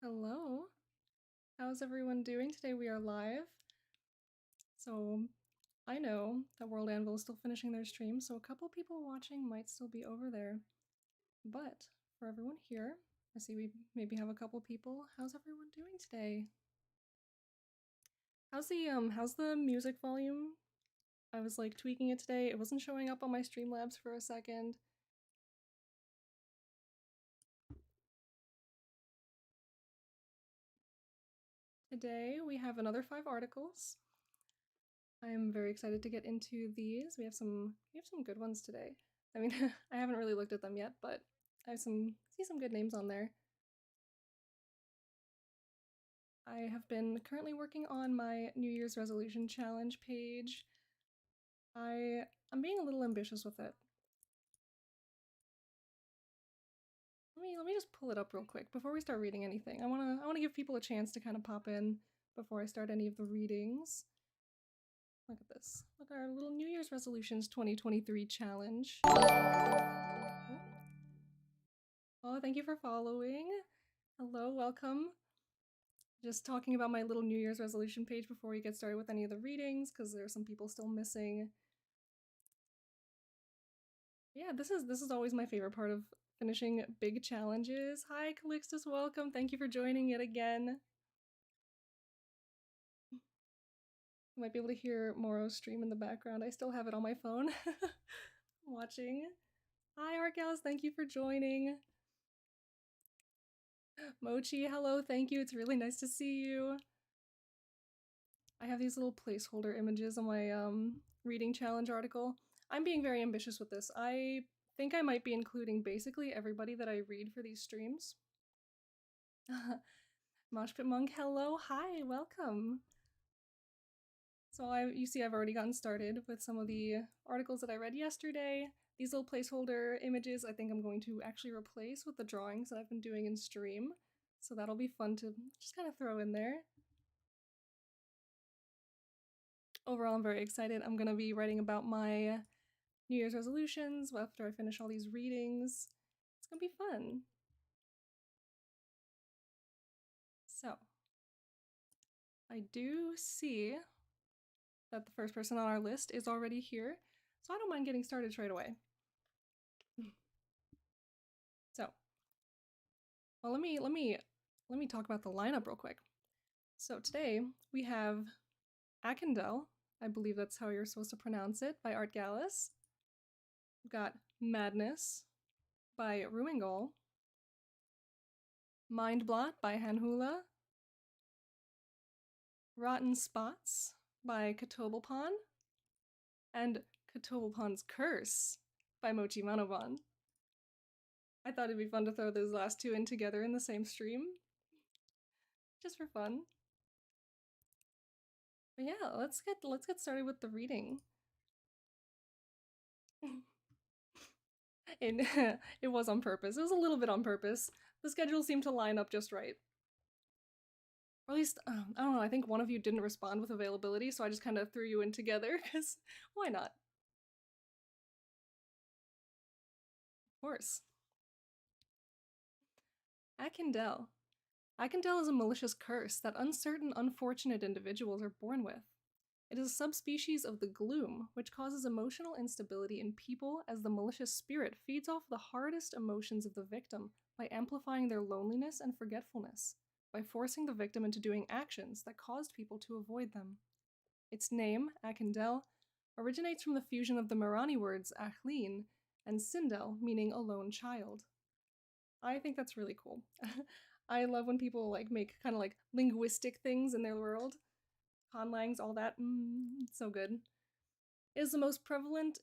Hello. How's everyone doing? Today we are live. So I know that WorldAnvil is still finishing their stream, so a couple people watching might still be over there. But for everyone here, I see we maybe have a couple people. How's everyone doing today? How's the music volume? I was like tweaking it today. It wasn't showing up on my Streamlabs for a second. Today we have another 5 articles. I am very excited to get into these. We have some good ones today. I mean, I haven't really looked at them yet, but I see some good names on there. I have been currently working on my New Year's resolution challenge page. I'm being a little ambitious with it. Let me just pull it up real quick before we start reading anything. I wanna give people a chance to kind of pop in before I start any of the readings. Look at this. Look at our little New Year's resolutions 2023 challenge. Oh, thank you for following. Hello, welcome. Just talking about my little New Year's resolution page before we get started with any of the readings, because there are some people still missing. Yeah, this is always my favorite part of finishing big challenges. Hi, Calixtus, welcome. Thank you for joining yet again. You might be able to hear Moro's stream in the background. I still have it on my phone. Watching. Hi, Arcals, thank you for joining. Mochi, hello, thank you. It's really nice to see you. I have these little placeholder images on my reading challenge article. I'm being very ambitious with this. I think I might be including basically everybody that I read for these streams. Moshpit Monk, hello, hi, welcome. So you see I've already gotten started with some of the articles that I read yesterday. These little placeholder images I think I'm going to actually replace with the drawings that I've been doing in stream. So that'll be fun to just kind of throw in there. Overall, I'm very excited. I'm going to be writing about my New Year's resolutions after I finish all these readings. It's going to be fun. So, I do see that the first person on our list is already here, so I don't mind getting started straight away. So, well, let me talk about the lineup real quick. So today we have Akendel, I believe that's how you're supposed to pronounce it, by Art Gallus. We've got Madness by Ruingol. Mindblot by Hanhula. Rotten Spots by Katobalpon. And Katobalpon's Curse by Mochi Manoban. I thought it'd be fun to throw those last two in together in the same stream. Just for fun. But yeah, let's get started with the reading. It was on purpose. It was a little bit on purpose. The schedule seemed to line up just right. Or at least, I don't know, I think one of you didn't respond with availability, so I just kind of threw you in together, because why not? Of course. Akendel. Akendel is a malicious curse that uncertain, unfortunate individuals are born with. It is a subspecies of the gloom, which causes emotional instability in people as the malicious spirit feeds off the hardest emotions of the victim by amplifying their loneliness and forgetfulness, by forcing the victim into doing actions that caused people to avoid them. Its name, Akendel, originates from the fusion of the Marani words Achlin and Sindel, meaning a lone child. I think that's really cool. I love when people make kind of linguistic things in their world. Conlangs, all that, so good. It is most prevalent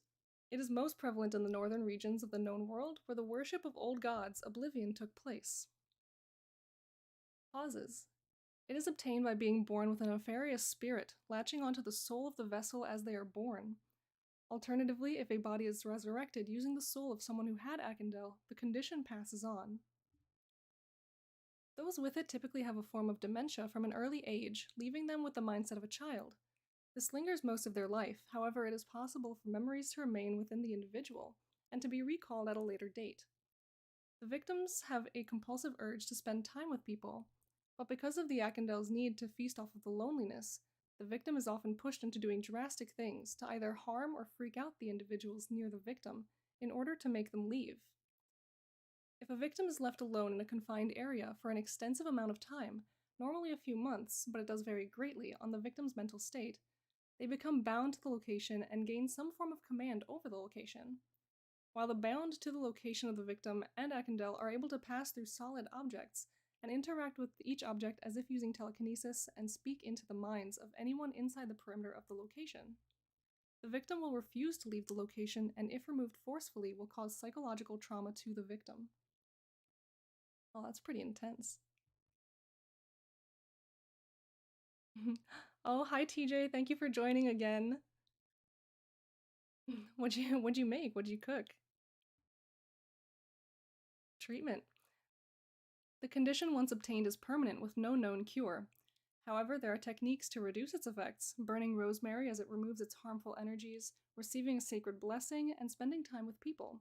in the northern regions of the known world, where the worship of old gods, oblivion, took place. Pauses. It is obtained by being born with a nefarious spirit, latching onto the soul of the vessel as they are born. Alternatively, if a body is resurrected using the soul of someone who had Akendel, the condition passes on. Those with it typically have a form of dementia from an early age, leaving them with the mindset of a child. This lingers most of their life, however, it is possible for memories to remain within the individual, and to be recalled at a later date. The victims have a compulsive urge to spend time with people, But because of the Akendel's need to feast off of the loneliness, the victim is often pushed into doing drastic things to either harm or freak out the individuals near the victim in order to make them leave. If a victim is left alone in a confined area for an extensive amount of time, normally a few months, but it does vary greatly on the victim's mental state, they become bound to the location and gain some form of command over the location. While the bound to the location of the victim and Akendel are able to pass through solid objects and interact with each object as if using telekinesis and speak into the minds of anyone inside the perimeter of the location. The victim will refuse to leave the location and, if removed forcefully, will cause psychological trauma to the victim. Oh, that's pretty intense. Oh, hi TJ, thank you for joining again. What'd you make? What'd you cook? Treatment. The condition once obtained is permanent with no known cure. However, there are techniques to reduce its effects, burning rosemary as it removes its harmful energies, receiving a sacred blessing, and spending time with people.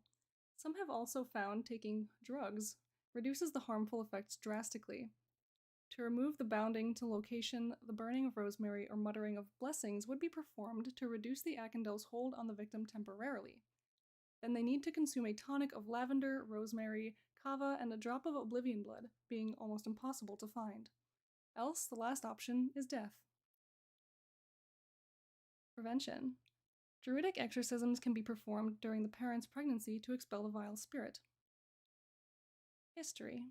Some have also found taking drugs reduces the harmful effects drastically. To remove the bounding to location, the burning of rosemary or muttering of blessings would be performed to reduce the Akendel's hold on the victim temporarily. Then they need to consume a tonic of lavender, rosemary, kava, and a drop of oblivion blood, being almost impossible to find. Else, the last option is death. Prevention. Druidic exorcisms can be performed during the parent's pregnancy to expel the vile spirit. History.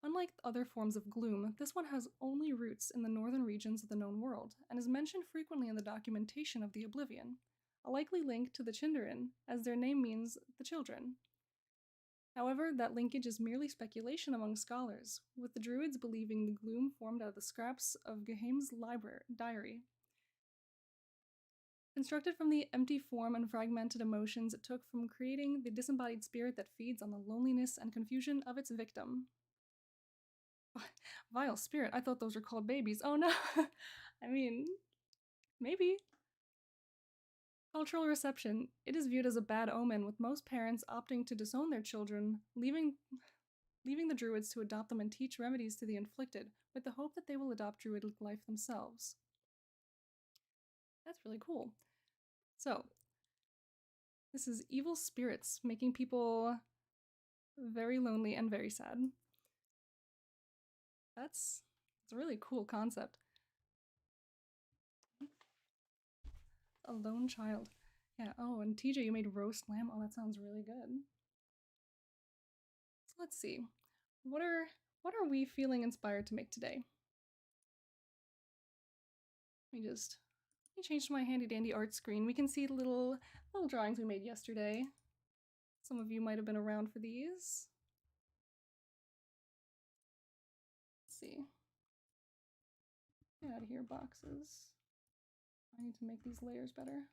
Unlike other forms of gloom, this one has only roots in the northern regions of the known world, and is mentioned frequently in the documentation of the Oblivion, a likely link to the Chindarin, as their name means the children. However, that linkage is merely speculation among scholars, with the Druids believing the gloom formed out of the scraps of Geheim's diary. Constructed from the empty form and fragmented emotions it took from creating the disembodied spirit that feeds on the loneliness and confusion of its victim. Vile spirit, I thought those were called babies. Oh no! I mean, maybe. Cultural reception. It is viewed as a bad omen, with most parents opting to disown their children, leaving the druids to adopt them and teach remedies to the inflicted, with the hope that they will adopt druidic life themselves. That's really cool. So, this is evil spirits, making people very lonely and very sad. It's a really cool concept. A lone child. Yeah, oh, and TJ, you made roast lamb. Oh, that sounds really good. So let's see. What are we feeling inspired to make today? Let me change to my handy dandy art screen. We can see the little drawings we made yesterday. Some of you might have been around for these. Let's see. Get out of here, boxes. I need to make these layers better.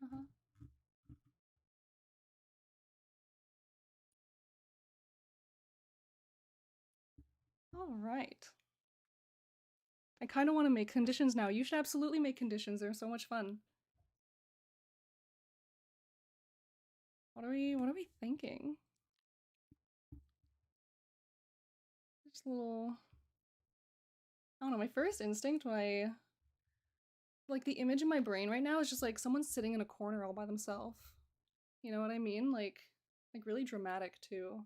All right. I kind of want to make conditions now. You should absolutely make conditions. They're so much fun. What are we thinking? Just a little. I don't know. My first instinct when like the image in my brain right now is just like someone sitting in a corner all by themselves. You know what I mean? Like really dramatic too.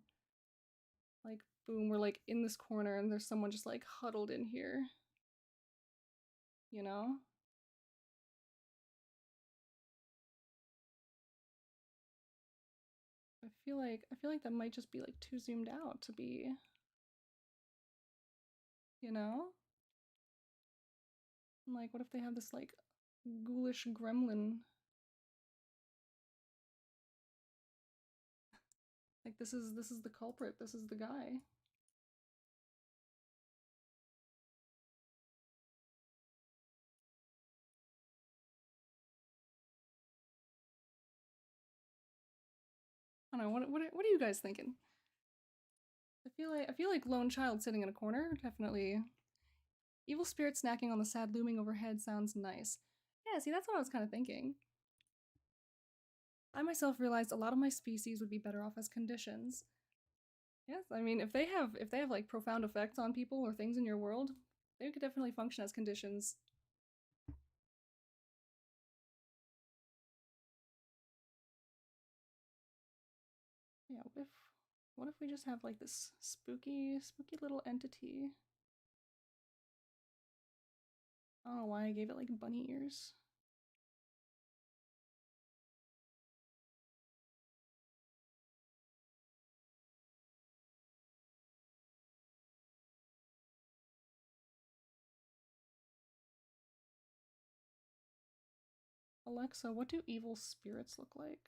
Like boom, we're like in this corner and there's someone just like huddled in here. You know? I feel like that might just be like too zoomed out to be, you know? And, like, what if they have this like ghoulish gremlin? Like this is the culprit. This is the guy. I don't know. What are you guys thinking? I feel like lone child sitting in a corner, definitely. Evil spirit snacking on the sad looming overhead sounds nice. Yeah, see, that's what I was kind of thinking. I myself realized a lot of my species would be better off as conditions. Yes, I mean, if they have like profound effects on people or things in your world, They could definitely function as conditions. Yeah, what if we just have like this spooky little entity? I don't know why I gave it like bunny ears. Alexa, what do evil spirits look like?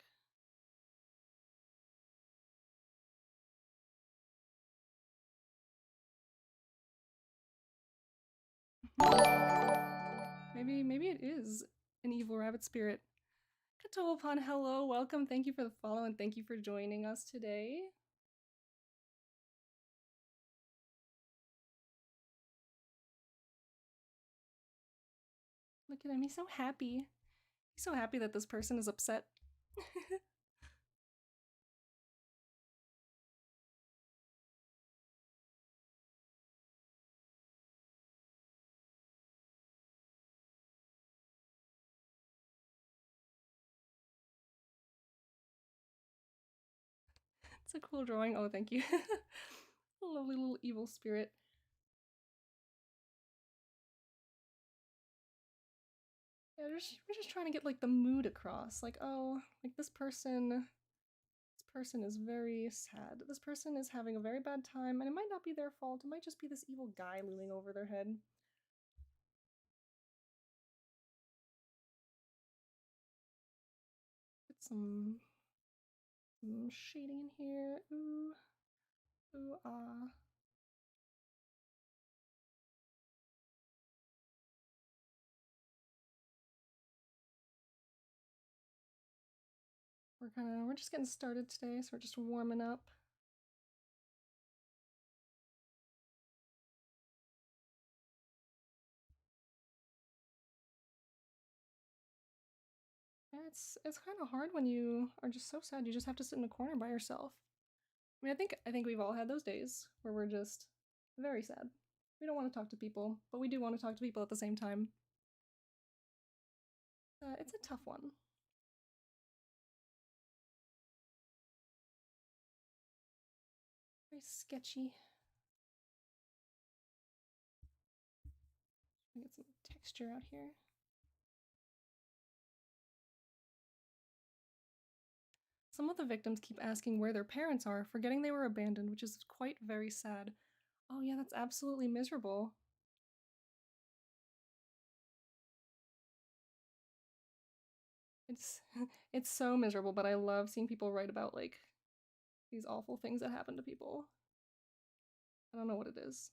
Maybe it is an evil rabbit spirit. Katoapan, hello, welcome, thank you for the follow and thank you for joining us today. Look at him, he's so happy. He's so happy that this person is upset. It's a cool drawing. Oh, thank you. A lovely little evil spirit. Yeah, we're just trying to get like the mood across. Like, oh, like this person is very sad. This person is having a very bad time, and it might not be their fault. It might just be this evil guy looming over their head. Get some shading in here. Ooh. Ooh, ah. We're just getting started today, so we're just warming up. Yeah, it's kind of hard when you are just so sad. You just have to sit in a corner by yourself. I mean, I think we've all had those days where we're just very sad. We don't want to talk to people, but we do want to talk to people at the same time. It's a tough one. Very sketchy. Get some texture out here. Some of the victims keep asking where their parents are, forgetting they were abandoned, which is quite very sad. Oh yeah, that's absolutely miserable. It's it's so miserable, but I love seeing people write about like these awful things that happen to people. I don't know what it is.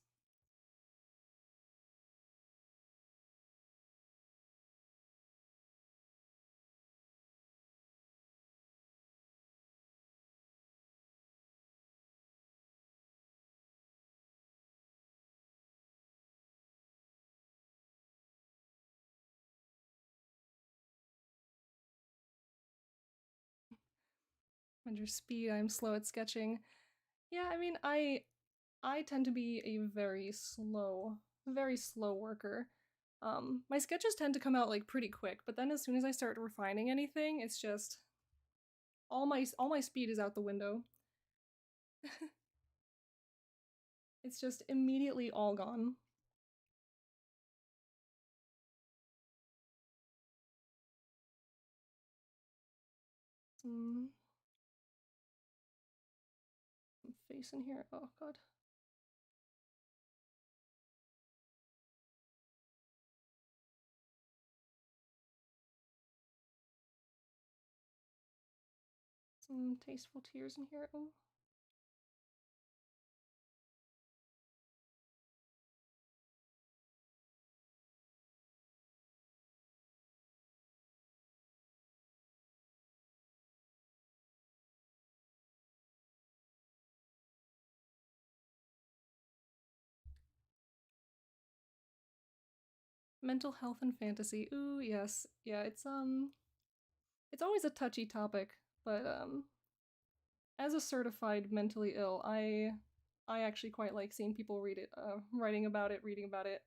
Under speed, I'm slow at sketching. Yeah, I mean, I tend to be a very slow worker. My sketches tend to come out like pretty quick, but then as soon as I start refining anything, it's just all my speed is out the window. It's just immediately all gone. Some face in here. Oh god. Some tasteful tears in here. Oh. Mental health and fantasy. Ooh, yes. Yeah, it's always a touchy topic, but as a certified mentally ill, I actually quite like seeing people read it, writing about it, reading about it.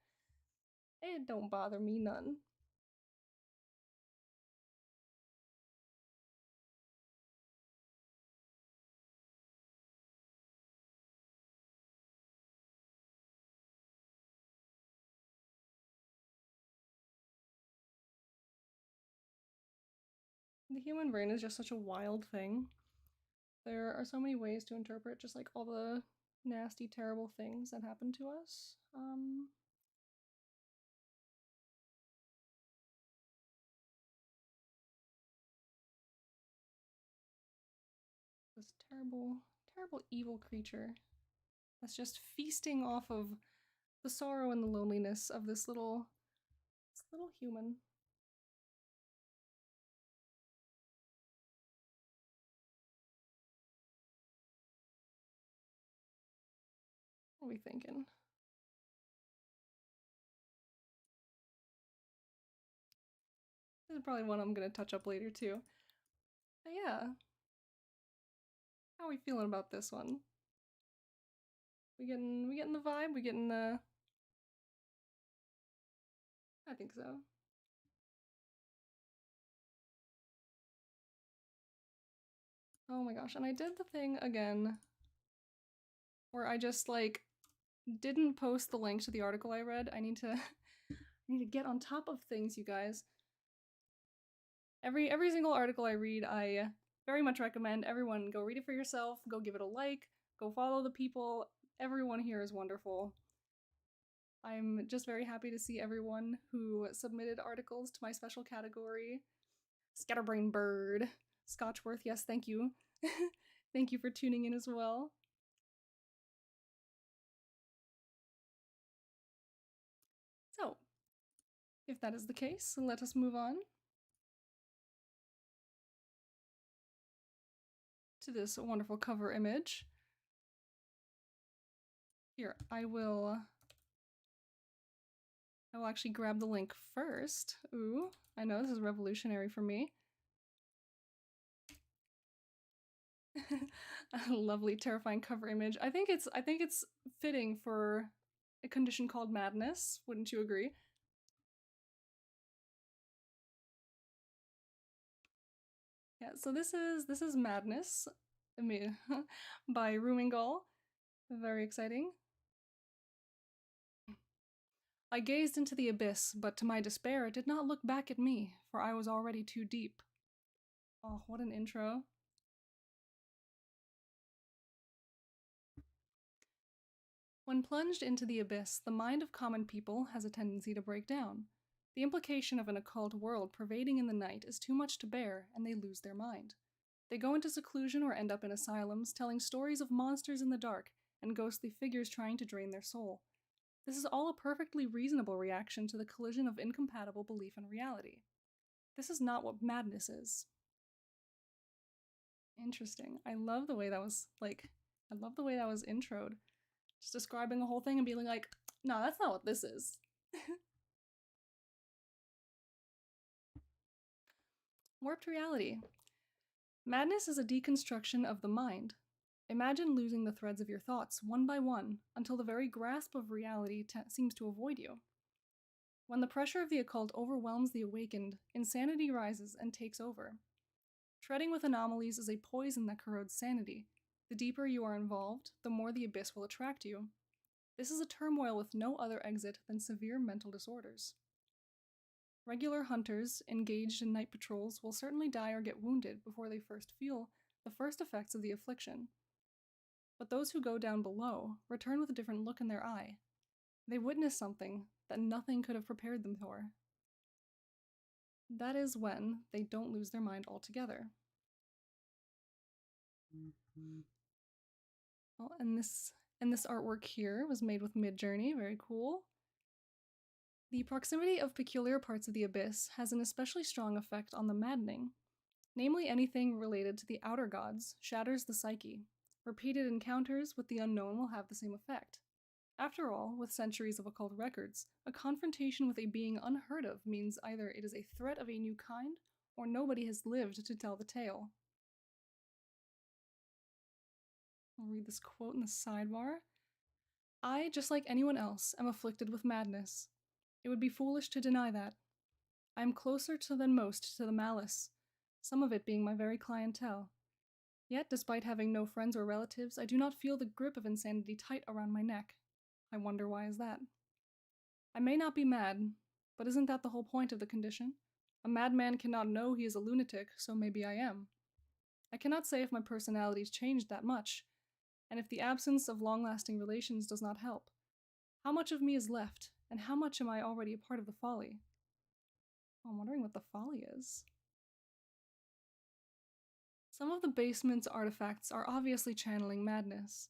It don't bother me none. The human brain is just such a wild thing. There are so many ways to interpret just like all the nasty, terrible things that happen to us. This terrible, terrible evil creature that's just feasting off of the sorrow and the loneliness of this little human. What are we thinking? This is probably one I'm gonna touch up later too. But yeah. How are we feeling about this one? We getting the vibe? We getting the I think so. Oh my gosh, and I did the thing again where I just like didn't post the link to the article I read. I need to I need to get on top of things, you guys. Every single article I read, I very much recommend everyone go read it for yourself, go give it a like, go follow the people. Everyone here is wonderful. I'm just very happy to see everyone who submitted articles to my special category. Scatterbrain Bird. Scotchworth, yes, thank you. Thank you for tuning in as well. So, if that is the case, let us move on to this wonderful cover image. Here, I will actually grab the link first. Ooh, I know this is revolutionary for me. A lovely, terrifying cover image. I think it's fitting for a condition called madness. Wouldn't you agree? Yeah. So this is Madness, by Rumingal. Very exciting. I gazed into the abyss, but to my despair, it did not look back at me, for I was already too deep. Oh, what an intro. When plunged into the abyss, the mind of common people has a tendency to break down. The implication of an occult world pervading in the night is too much to bear, and they lose their mind. They go into seclusion or end up in asylums, telling stories of monsters in the dark and ghostly figures trying to drain their soul. This is all a perfectly reasonable reaction to the collision of incompatible belief and reality. This is not what madness is. Interesting. I love the way that was, introed. Just describing a whole thing and being like, no, that's not what this is. Warped reality. Madness is a deconstruction of the mind. Imagine losing the threads of your thoughts one by one until the very grasp of reality seems to avoid you. When the pressure of the occult overwhelms the awakened, insanity rises and takes over. Treading with anomalies is a poison that corrodes sanity. The deeper you are involved, the more the abyss will attract you. This is a turmoil with no other exit than severe mental disorders. Regular hunters engaged in night patrols will certainly die or get wounded before they first feel the first effects of the affliction. But those who go down below return with a different look in their eye. They witness something that nothing could have prepared them for. That is when they don't lose their mind altogether. Well, and this artwork here was made with Midjourney, very cool. The proximity of peculiar parts of the abyss has an especially strong effect on the maddening. Namely, anything related to the outer gods shatters the psyche. Repeated encounters with the unknown will have the same effect. After all, with centuries of occult records, a confrontation with a being unheard of means either it is a threat of a new kind, or nobody has lived to tell the tale. I'll read this quote in the sidebar. I, just like anyone else, am afflicted with madness. It would be foolish to deny that. I am closer than most to the malice, some of it being my very clientele. Yet, despite having no friends or relatives, I do not feel the grip of insanity tight around my neck. I wonder why is that? I may not be mad, but isn't that the whole point of the condition? A madman cannot know he is a lunatic, so maybe I am. I cannot say if my personality's changed that much, and if the absence of long-lasting relations does not help. How much of me is left, and how much am I already a part of the folly? Oh, I'm wondering what the folly is. Some of the basement's artifacts are obviously channeling madness.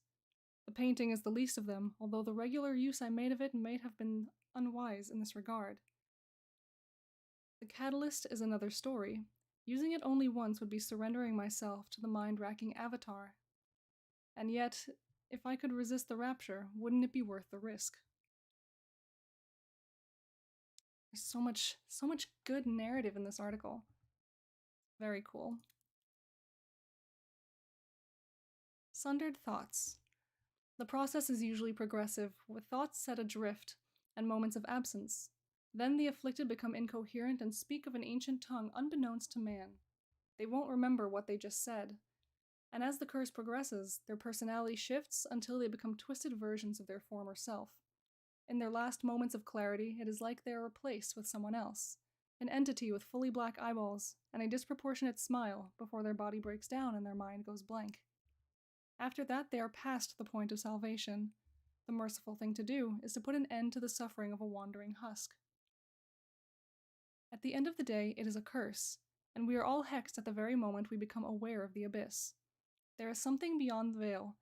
The painting is the least of them, although the regular use I made of it may have been unwise in this regard. The catalyst is another story. Using it only once would be surrendering myself to the mind-racking avatar. And yet, if I could resist the rapture, wouldn't it be worth the risk? There's so much good narrative in this article. Very cool. Sundered thoughts. The process is usually progressive, with thoughts set adrift and moments of absence. Then the afflicted become incoherent and speak of an ancient tongue unbeknownst to man. They won't remember what they just said. And as the curse progresses, their personality shifts until they become twisted versions of their former self. In their last moments of clarity, it is like they are replaced with someone else, an entity with fully black eyeballs and a disproportionate smile before their body breaks down and their mind goes blank. After that, they are past the point of salvation. The merciful thing to do is to put an end to the suffering of a wandering husk. At the end of the day, it is a curse, and we are all hexed at the very moment we become aware of the abyss. There is something beyond the veil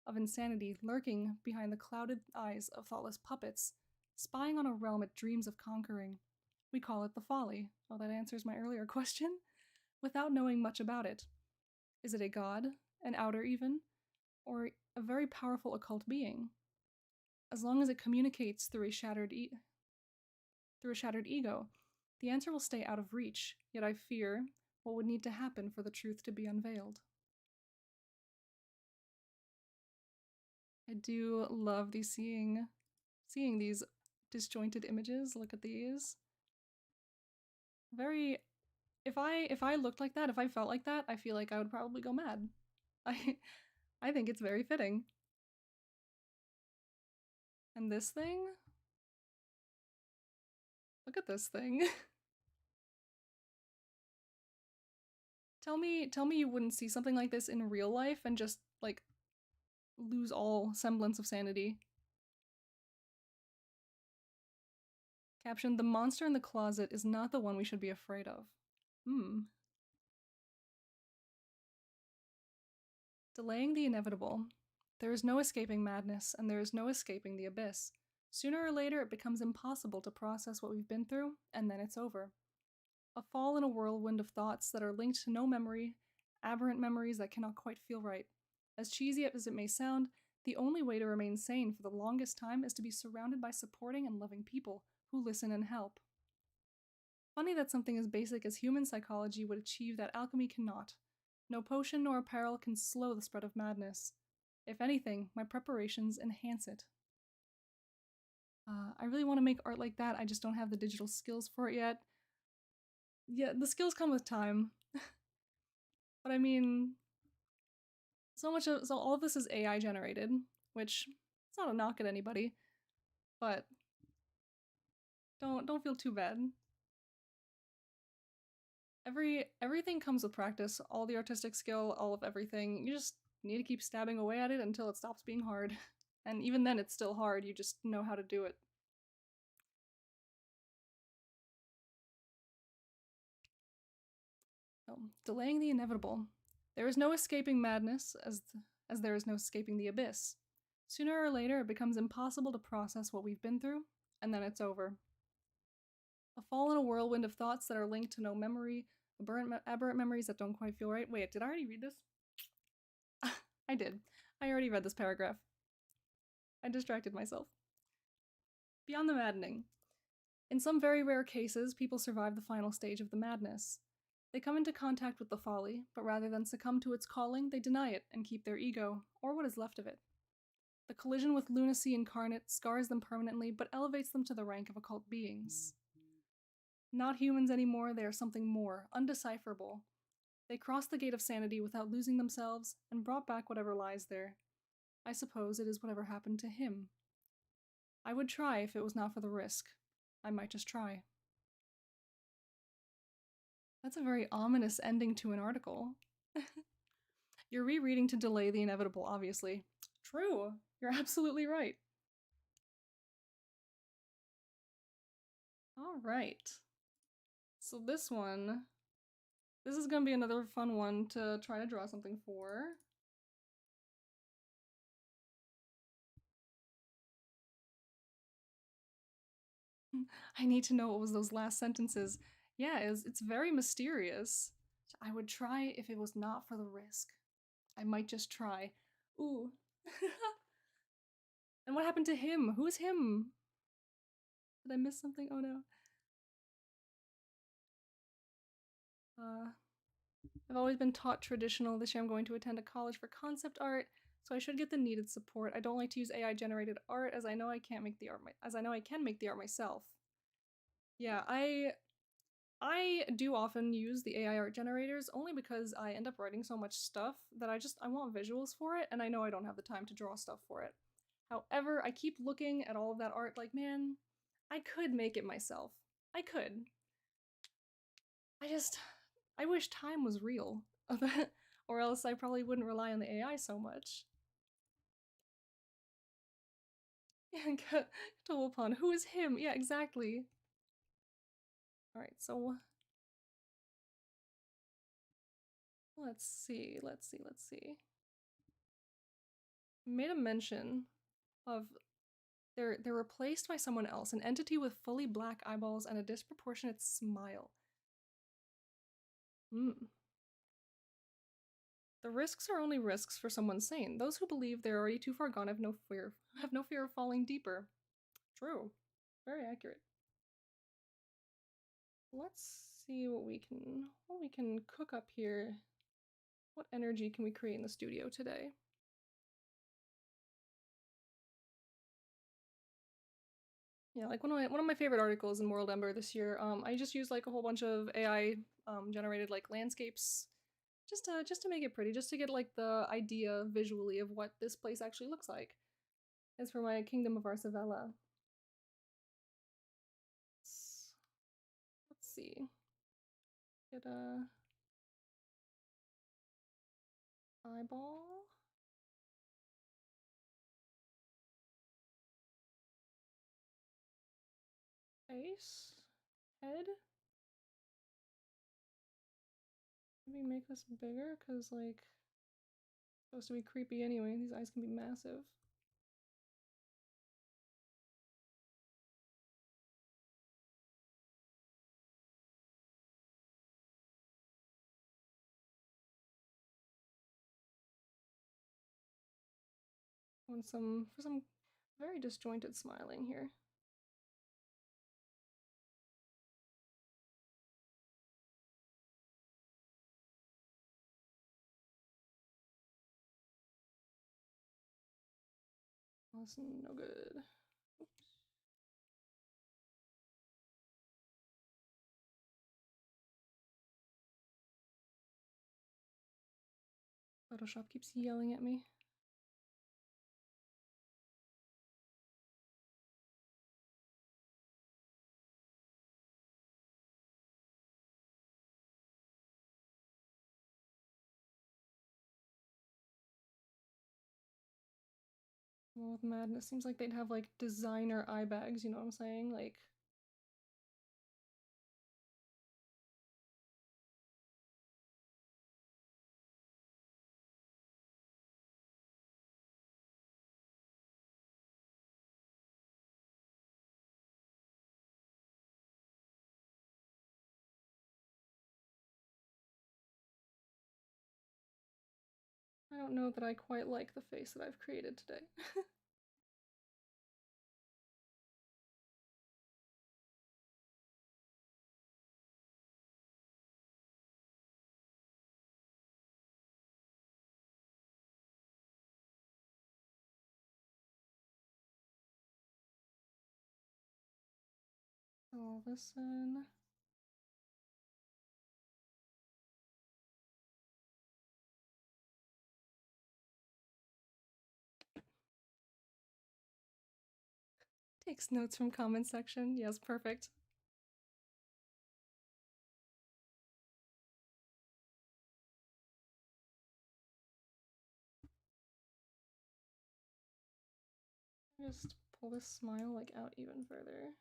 of insanity lurking behind the clouded eyes of thoughtless puppets, spying on a realm it dreams of conquering. We call it the folly. Oh, that answers my earlier question. Without knowing much about it. Is it a god? An outer even? Or a very powerful occult being? As long as it communicates through a shattered ego, the answer will stay out of reach, yet I fear what would need to happen for the truth to be unveiled. I do love seeing these disjointed images. Look at these. Very, if I looked like that, if I felt like that, I feel like I would probably go mad. I think it's very fitting. And this thing? Look at this thing. Tell me you wouldn't see something like this in real life and just, like, lose all semblance of sanity. Caption, the monster in the closet is not the one we should be afraid of. Delaying the inevitable. There is no escaping madness, and there is no escaping the abyss. Sooner or later, it becomes impossible to process what we've been through, and then it's over. A fall in a whirlwind of thoughts that are linked to no memory, aberrant memories that cannot quite feel right. As cheesy as it may sound, the only way to remain sane for the longest time is to be surrounded by supporting and loving people who listen and help. Funny that something as basic as human psychology would achieve that alchemy cannot. No potion nor apparel can slow the spread of madness. If anything, my preparations enhance it. I really want to make art like that, I just don't have the digital skills for it yet. Yeah, the skills come with time. But I mean, so all of this is AI generated, which it's not a knock at anybody, but don't feel too bad. Everything comes with practice, all the artistic skill, all of everything. You just need to keep stabbing away at it until it stops being hard. And even then it's still hard, you just know how to do it. So, delaying the inevitable. There is no escaping madness, as there is no escaping the abyss. Sooner or later, it becomes impossible to process what we've been through, and then it's over. A fall in a whirlwind of thoughts that are linked to no memory, aberrant memories that don't quite feel right. Wait, did I already read this? I did. I already read this paragraph. I distracted myself. Beyond the maddening. In some very rare cases, people survive the final stage of the madness. They come into contact with the folly, but rather than succumb to its calling, they deny it and keep their ego, or what is left of it. The collision with lunacy incarnate scars them permanently, but elevates them to the rank of occult beings. Not humans anymore, they are something more, undecipherable. They crossed the gate of sanity without losing themselves, and brought back whatever lies there. I suppose it is whatever happened to him. I would try if it was not for the risk. I might just try. That's a very ominous ending to an article. You're rereading to delay the inevitable, obviously. True. You're absolutely right. All right. So this is gonna be another fun one to try to draw something for. I need to know what was those last sentences. Yeah, it's very mysterious. I would try if it was not for the risk. I might just try. Ooh. And what happened to him? Who's him? Did I miss something? Oh no. I've always been taught traditional. This year I'm going to attend a college for concept art, so I should get the needed support. I don't like to use AI generated art as I know I can't make the art I can make the art myself. Yeah, I do often use the AI art generators only because I end up writing so much stuff that I want visuals for it, and I know I don't have the time to draw stuff for it. However, I keep looking at all of that art like, man, I could make it myself. I could. I wish time was real. Or else I probably wouldn't rely on the AI so much. Yeah, total upon who is him? Yeah, exactly. Alright, so let's see. Made a mention of they're replaced by someone else, an entity with fully black eyeballs and a disproportionate smile. The risks are only risks for someone sane. Those who believe they're already too far gone have no fear of falling deeper. True. Very accurate. Let's see what we can cook up here. What energy can we create in the studio today? Yeah, like one of my favorite articles in WorldEmber this year. I just used like a whole bunch of AI generated like landscapes, just to make it pretty, just to get like the idea visually of what this place actually looks like. As for my Kingdom of Arsavella, let's see, get a eyeball, face, head. Maybe make this bigger because like it's supposed to be creepy anyway. These eyes can be massive. Want for some very disjointed smiling here. That's no good. Oops. Photoshop keeps yelling at me. Well, with madness, seems like they'd have like designer eye bags, you know what I'm saying? Like, I don't know that I quite like the face that I've created today. all this in. Takes notes from comment section. Yes, perfect. Just pull this smile like out even further.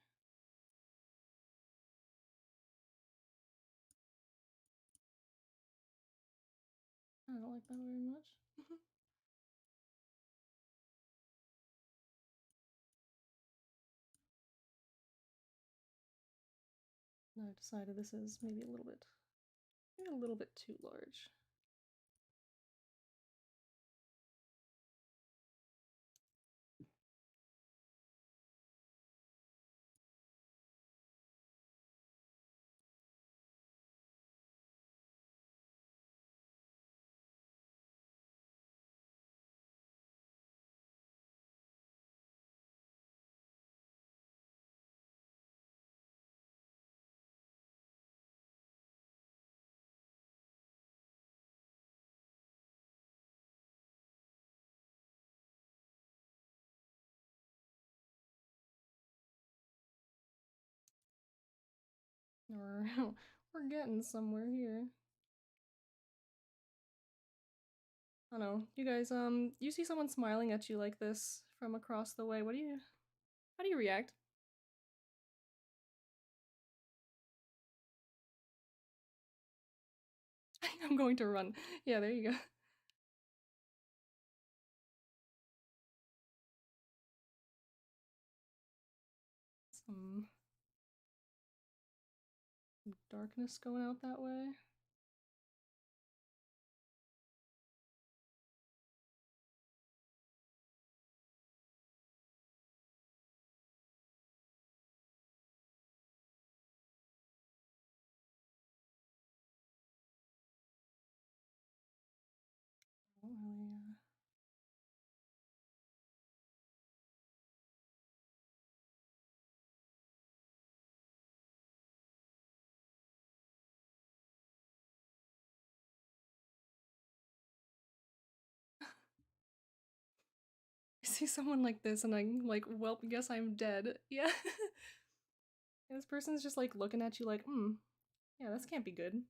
I don't like that very much. I decided this is maybe a little bit too large. We're getting somewhere here. I don't know. You guys, you see someone smiling at you like this from across the way. How do you react? I'm going to run. Yeah, there you go. Some darkness going out that way. Oh, hell I see someone like this and I'm like, well, guess I'm dead. Yeah. And this person's just like looking at you like, yeah, this can't be good.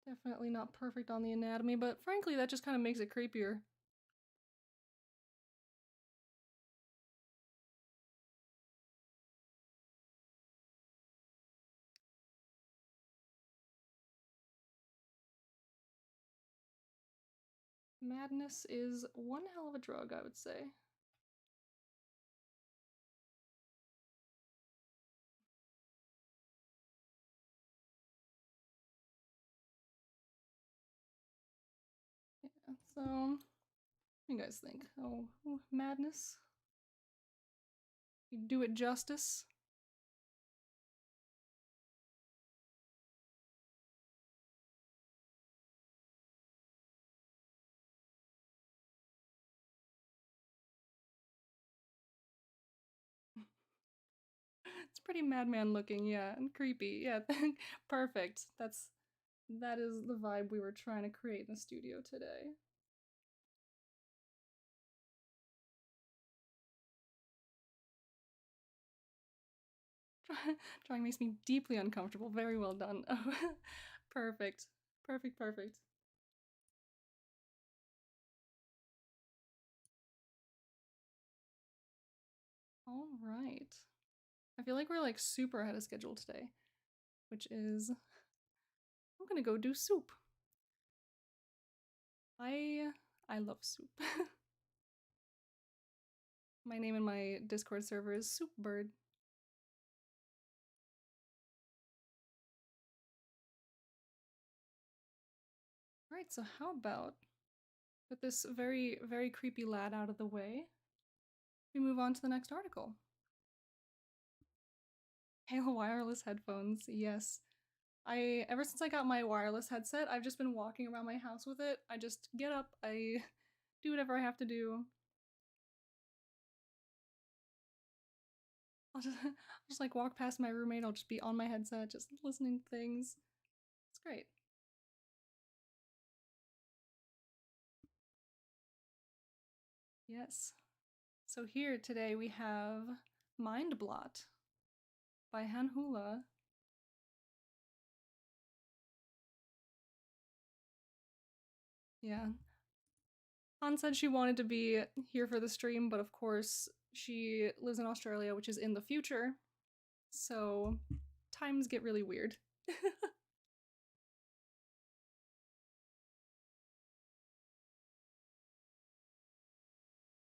Definitely not perfect on the anatomy, but frankly, that just kind of makes it creepier. Madness is one hell of a drug, I would say. Yeah, so, what do you guys think? Oh, madness? You do it justice? It's pretty madman looking, yeah, and creepy. Yeah, perfect. That is the vibe we were trying to create in the studio today. Drawing makes me deeply uncomfortable. Very well done. Oh, perfect. Perfect, perfect. All right. I feel like we're like super ahead of schedule today, which is I'm gonna go do soup. I love soup. My name in my Discord server is Soupbird. Alright, so how about With this very, very creepy lad out of the way, we move on to the next article. Halo wireless headphones, yes. Ever since I got my wireless headset, I've just been walking around my house with it. I just get up, I do whatever I have to do. I'll just like walk past my roommate, I'll just be on my headset, just listening to things. It's great. Yes. So here today we have Mind Blot by Hanhula. Yeah. Han said she wanted to be here for the stream, but of course she lives in Australia, which is in the future. So times get really weird.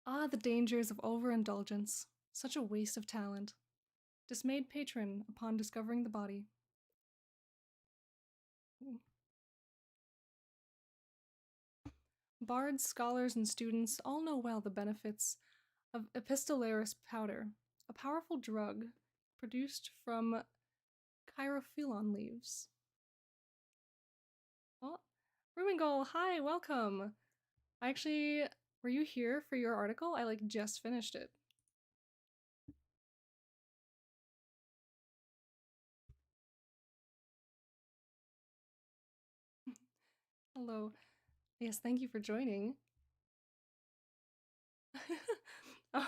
Ah, the dangers of overindulgence. Such a waste of talent. Dismayed patron upon discovering the body. Bards, scholars, and students all know well the benefits of epistolaris powder, a powerful drug produced from chirophyllon leaves. Oh, Rumingol, hi, welcome! Were you here for your article? I like just finished it. Hello. Yes, thank you for joining. oh,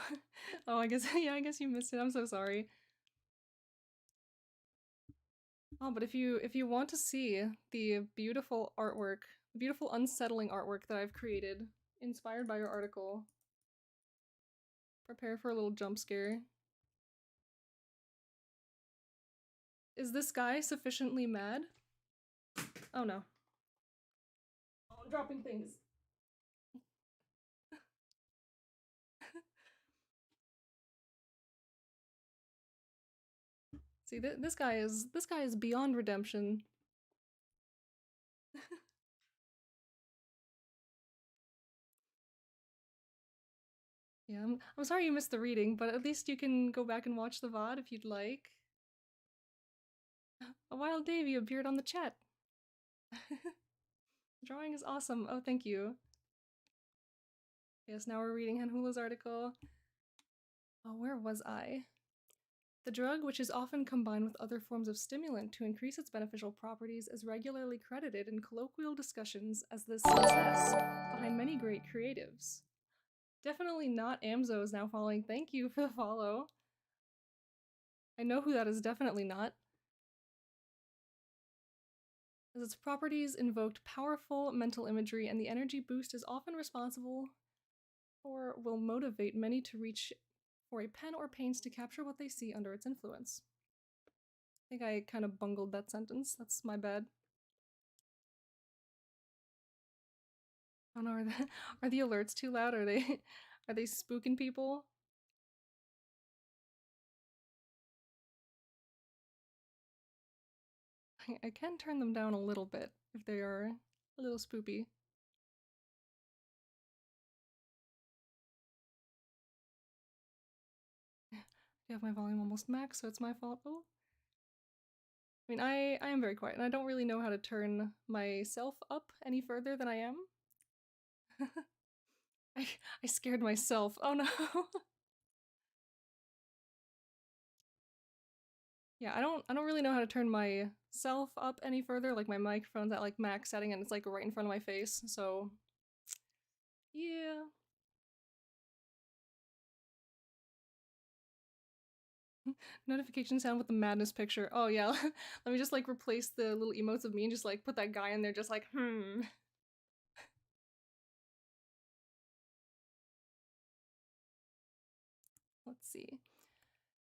I guess I guess you missed it. I'm so sorry. Oh, but if you want to see the beautiful artwork, the beautiful unsettling artwork that I've created, inspired by your article, prepare for a little jump scare. Is this guy sufficiently mad? Oh no. Oh, I'm dropping things. See, this guy is beyond redemption. Yeah, I'm sorry you missed the reading, but at least you can go back and watch the VOD if you'd like. A wild Davy appeared on the chat. Drawing is awesome. Oh, thank you. Yes, now we're reading Hanhula's article. Oh, where was I? The drug, which is often combined with other forms of stimulant to increase its beneficial properties, is regularly credited in colloquial discussions as the success behind many great creatives. Definitely not Amzo is now following. Thank you for the follow. I know who that is definitely not. As its properties invoked powerful mental imagery, and the energy boost is often responsible or will motivate many to reach for a pen or paints to capture what they see under its influence. I think I kind of bungled that sentence. That's my bad. Oh no, are the alerts too loud? Are they spooking people? I can turn them down a little bit if they are a little spoopy. I have my volume almost max, so it's my fault. Oh. I mean, I am very quiet, and I don't really know how to turn myself up any further than I am. I scared myself. Oh no. Yeah, I don't really know how to turn myself up any further. Like my microphone's at like max setting and it's like right in front of my face. So yeah. Notification sound with the madness picture. Oh yeah. Let me just like replace the little emotes of me and just like put that guy in there just like Let's see.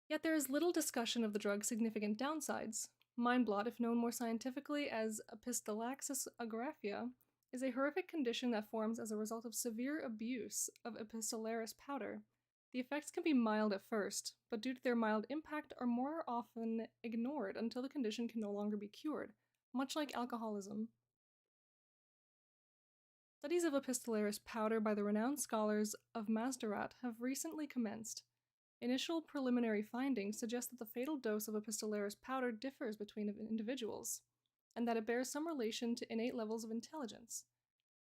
Yet there is little discussion of the drug's significant downsides. Mind blot, if known more scientifically as epistolaxis agraphia, is a horrific condition that forms as a result of severe abuse of epistolaris powder. The effects can be mild at first, but due to their mild impact are more often ignored until the condition can no longer be cured, much like alcoholism. Studies of epistolaris powder by the renowned scholars of Masdarat have recently commenced. Initial preliminary findings suggest that the fatal dose of epistolaris powder differs between individuals, and that it bears some relation to innate levels of intelligence.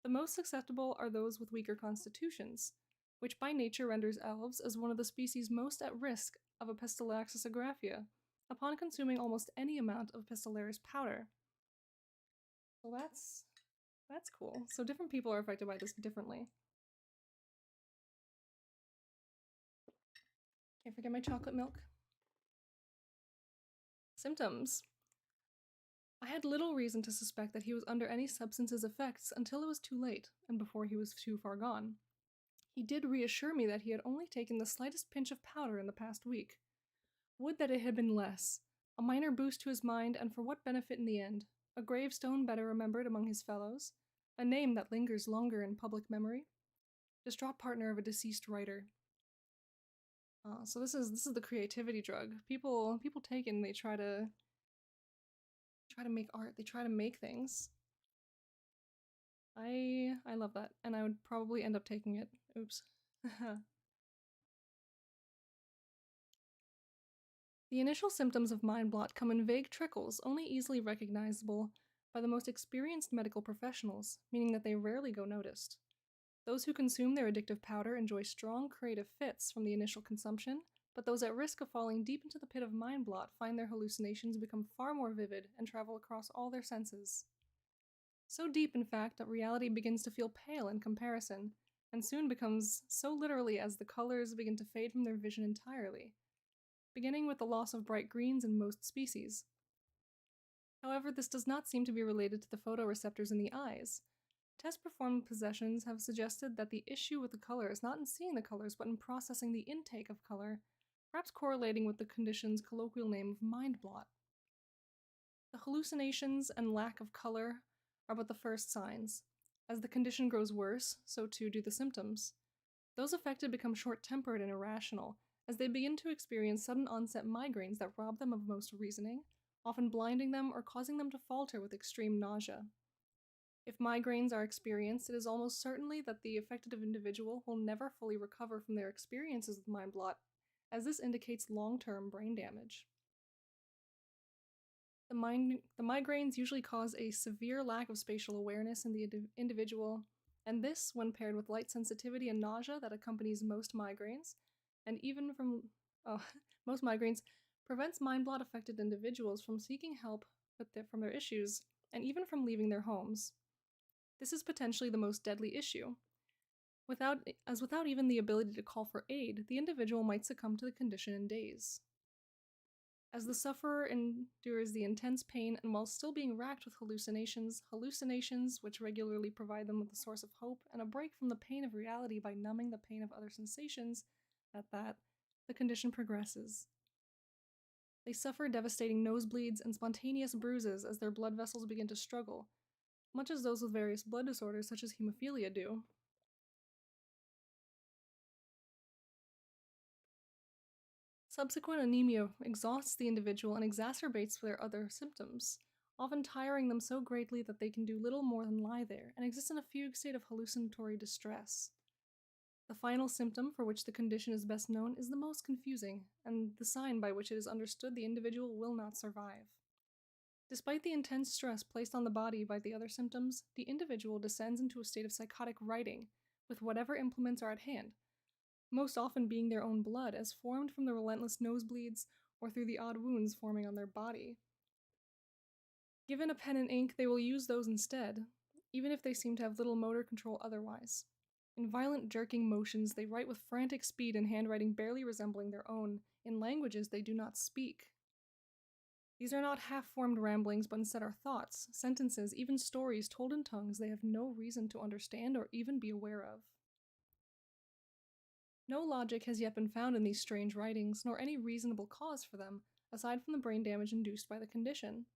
The most susceptible are those with weaker constitutions, which by nature renders elves as one of the species most at risk of epistolaxis agraphia upon consuming almost any amount of epistolaris powder. Well, that's cool. So different people are affected by this differently. Can't forget my chocolate milk. Symptoms. I had little reason to suspect that he was under any substance's effects until it was too late, and before he was too far gone. He did reassure me that he had only taken the slightest pinch of powder in the past week. Would that it had been less. A minor boost to his mind, and for what benefit in the end? A gravestone better remembered among his fellows? A name that lingers longer in public memory? Distraught partner of a deceased writer. So this is the creativity drug. People take it and they try to make art. They try to make things. I love that, and I would probably end up taking it. Oops. The initial symptoms of mind blot come in vague trickles, only easily recognizable by the most experienced medical professionals, meaning that they rarely go noticed. Those who consume their addictive powder enjoy strong creative fits from the initial consumption, but those at risk of falling deep into the pit of mind blot find their hallucinations become far more vivid and travel across all their senses. So deep, in fact, that reality begins to feel pale in comparison, and soon becomes so literally as the colors begin to fade from their vision entirely, beginning with the loss of bright greens in most species. However, this does not seem to be related to the photoreceptors in the eyes. Tests performed with possessions have suggested that the issue with the color is not in seeing the colors, but in processing the intake of color, perhaps correlating with the condition's colloquial name of mind blot. The hallucinations and lack of color are but the first signs. As the condition grows worse, so too do the symptoms. Those affected become short-tempered and irrational, as they begin to experience sudden onset migraines that rob them of most reasoning, often blinding them or causing them to falter with extreme nausea. If migraines are experienced, it is almost certainly that the affected individual will never fully recover from their experiences with mind blot, as this indicates long-term brain damage. The migraines usually cause a severe lack of spatial awareness in the individual, and this, when paired with light sensitivity and nausea that accompanies most migraines, and even from most migraines, prevents mind blot affected individuals from seeking help from their issues, and even from leaving their homes. This is potentially the most deadly issue. Without even the ability to call for aid, the individual might succumb to the condition in days. As the sufferer endures the intense pain and while still being racked with hallucinations which regularly provide them with a source of hope and a break from the pain of reality by numbing the pain of other sensations, the condition progresses. They suffer devastating nosebleeds and spontaneous bruises as their blood vessels begin to struggle, much as those with various blood disorders such as hemophilia do. Subsequent anemia exhausts the individual and exacerbates their other symptoms, often tiring them so greatly that they can do little more than lie there and exist in a fugue state of hallucinatory distress. The final symptom for which the condition is best known is the most confusing, and the sign by which it is understood the individual will not survive. Despite the intense stress placed on the body by the other symptoms, the individual descends into a state of psychotic writing, with whatever implements are at hand, most often being their own blood as formed from the relentless nosebleeds or through the odd wounds forming on their body. Given a pen and ink, they will use those instead, even if they seem to have little motor control otherwise. In violent jerking motions, they write with frantic speed in handwriting barely resembling their own, in languages they do not speak. These are not half-formed ramblings, but instead are thoughts, sentences, even stories told in tongues they have no reason to understand or even be aware of. No logic has yet been found in these strange writings, nor any reasonable cause for them, aside from the brain damage induced by the condition.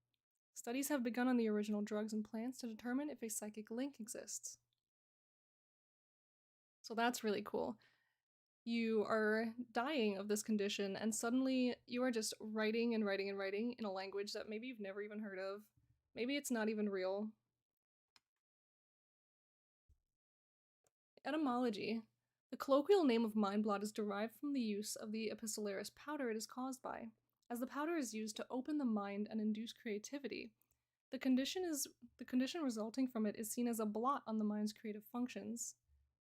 Studies have begun on the original drugs and plants to determine if a psychic link exists. So that's really cool. You are dying of this condition, and suddenly you are just writing and writing and writing in a language that maybe you've never even heard of. Maybe it's not even real. Etymology. The colloquial name of mind blot is derived from the use of the epistolaris powder it is caused by, as the powder is used to open the mind and induce creativity. The condition resulting from it is seen as a blot on the mind's creative functions.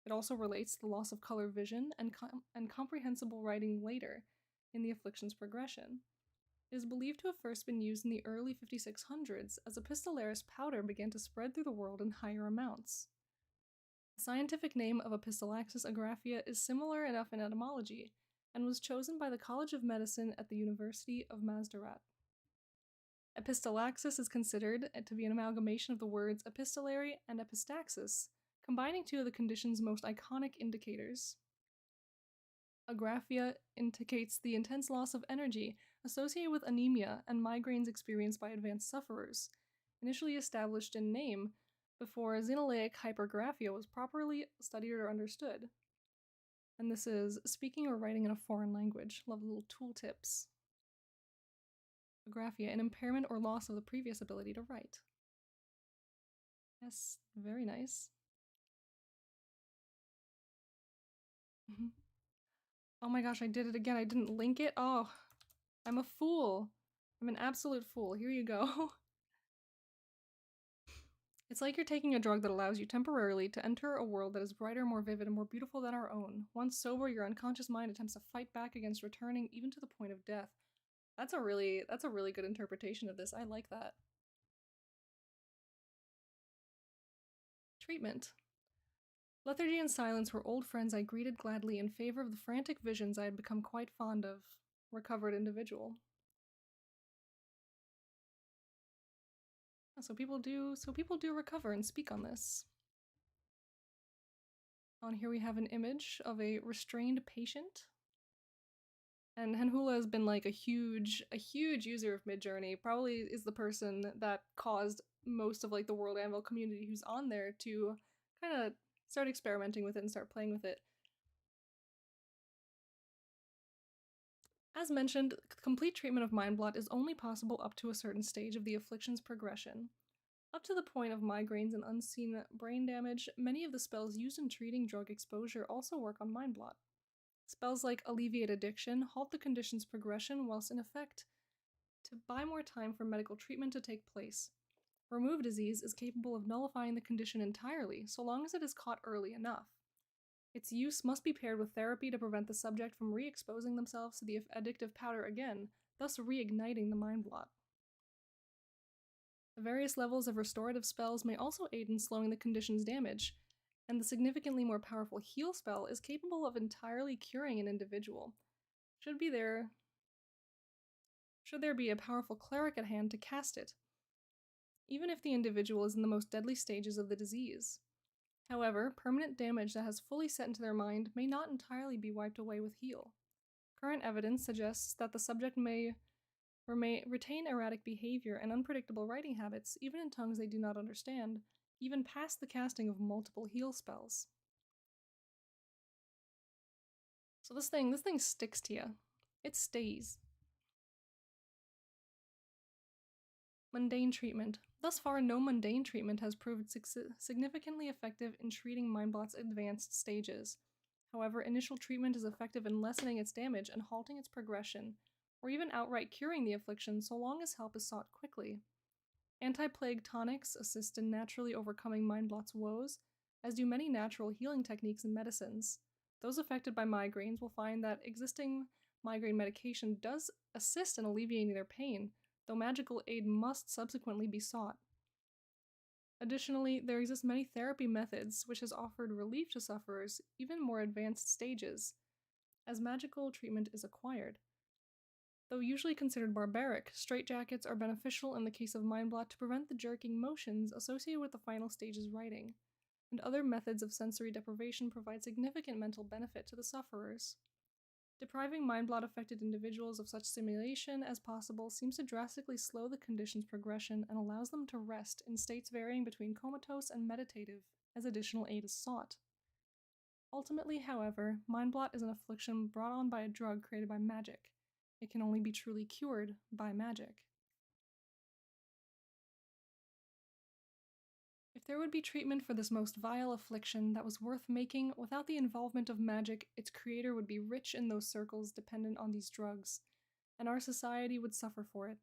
It also relates to the loss of color vision and comprehensible writing later in the affliction's progression. It is believed to have first been used in the early 5600s as epistolaris powder began to spread through the world in higher amounts. The scientific name of Epistaxis agraphia is similar enough in etymology and was chosen by the College of Medicine at the University of Masdarat. Epistaxis is considered to be an amalgamation of the words epistolary and epistaxis, combining two of the condition's most iconic indicators. Agraphia indicates the intense loss of energy associated with anemia and migraines experienced by advanced sufferers, initially established in name before xenoleic hypergraphia was properly studied or understood. And this is speaking or writing in a foreign language. Love little tool tips. Agraphia, an impairment or loss of the previous ability to write. Yes, very nice. Oh my gosh, I did it again. I didn't link it. Oh, I'm a fool. I'm an absolute fool. Here you go. It's like you're taking a drug that allows you temporarily to enter a world that is brighter, more vivid, and more beautiful than our own. Once sober, your unconscious mind attempts to fight back against returning, even to the point of death. That's a really good interpretation of this. I like that. Treatment. Lethargy and silence were old friends I greeted gladly in favor of the frantic visions I had become quite fond of. Recovered individual. So people do recover and speak on this. On here we have an image of a restrained patient. And Henhula has been like a huge user of Midjourney. Probably is the person that caused most of like the WorldAnvil community who's on there to kind of start experimenting with it and start playing with it. As mentioned, complete treatment of mind blot is only possible up to a certain stage of the affliction's progression. Up to the point of migraines and unseen brain damage, many of the spells used in treating drug exposure also work on mind blot. Spells like Alleviate Addiction halt the condition's progression whilst in effect to buy more time for medical treatment to take place. Remove Disease is capable of nullifying the condition entirely, so long as it is caught early enough. Its use must be paired with therapy to prevent the subject from re-exposing themselves to the addictive powder again, thus reigniting the mind blot. The various levels of restorative spells may also aid in slowing the condition's damage, and the significantly more powerful heal spell is capable of entirely curing an individual. Should there be a powerful cleric at hand to cast it, even if the individual is in the most deadly stages of the disease. However, permanent damage that has fully set into their mind may not entirely be wiped away with heal. Current evidence suggests that the subject may retain erratic behavior and unpredictable writing habits, even in tongues they do not understand, even past the casting of multiple heal spells. So this thing sticks to you. It stays. Mundane treatment. Thus far, no mundane treatment has proved significantly effective in treating mind blot's advanced stages. However, initial treatment is effective in lessening its damage and halting its progression, or even outright curing the affliction so long as help is sought quickly. Anti-plague tonics assist in naturally overcoming mind blot's woes, as do many natural healing techniques and medicines. Those affected by migraines will find that existing migraine medication does assist in alleviating their pain, though magical aid must subsequently be sought. Additionally, there exist many therapy methods which has offered relief to sufferers even more advanced stages, as magical treatment is acquired. Though usually considered barbaric, straitjackets are beneficial in the case of mind blot to prevent the jerking motions associated with the final stage's writing, and other methods of sensory deprivation provide significant mental benefit to the sufferers. Depriving mind blot affected individuals of such stimulation as possible seems to drastically slow the condition's progression and allows them to rest in states varying between comatose and meditative as additional aid is sought. Ultimately, however, mind blot is an affliction brought on by a drug created by magic. It can only be truly cured by magic. there would be treatment for this most vile affliction that was worth making. Without the involvement of magic, its creator would be rich in those circles dependent on these drugs, and our society would suffer for it.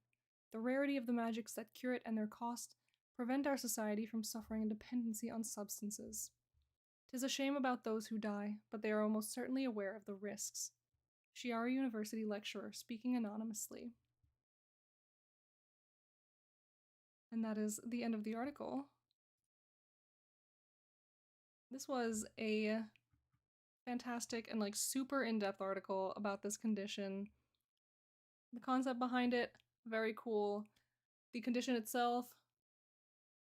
The rarity of the magics that cure it and their cost prevent our society from suffering a dependency on substances. 'Tis a shame about those who die, but they are almost certainly aware of the risks. Shiari University lecturer, speaking anonymously. And that is the end of the article. This was a fantastic and like super in-depth article about this condition. The concept behind it, very cool. The condition itself,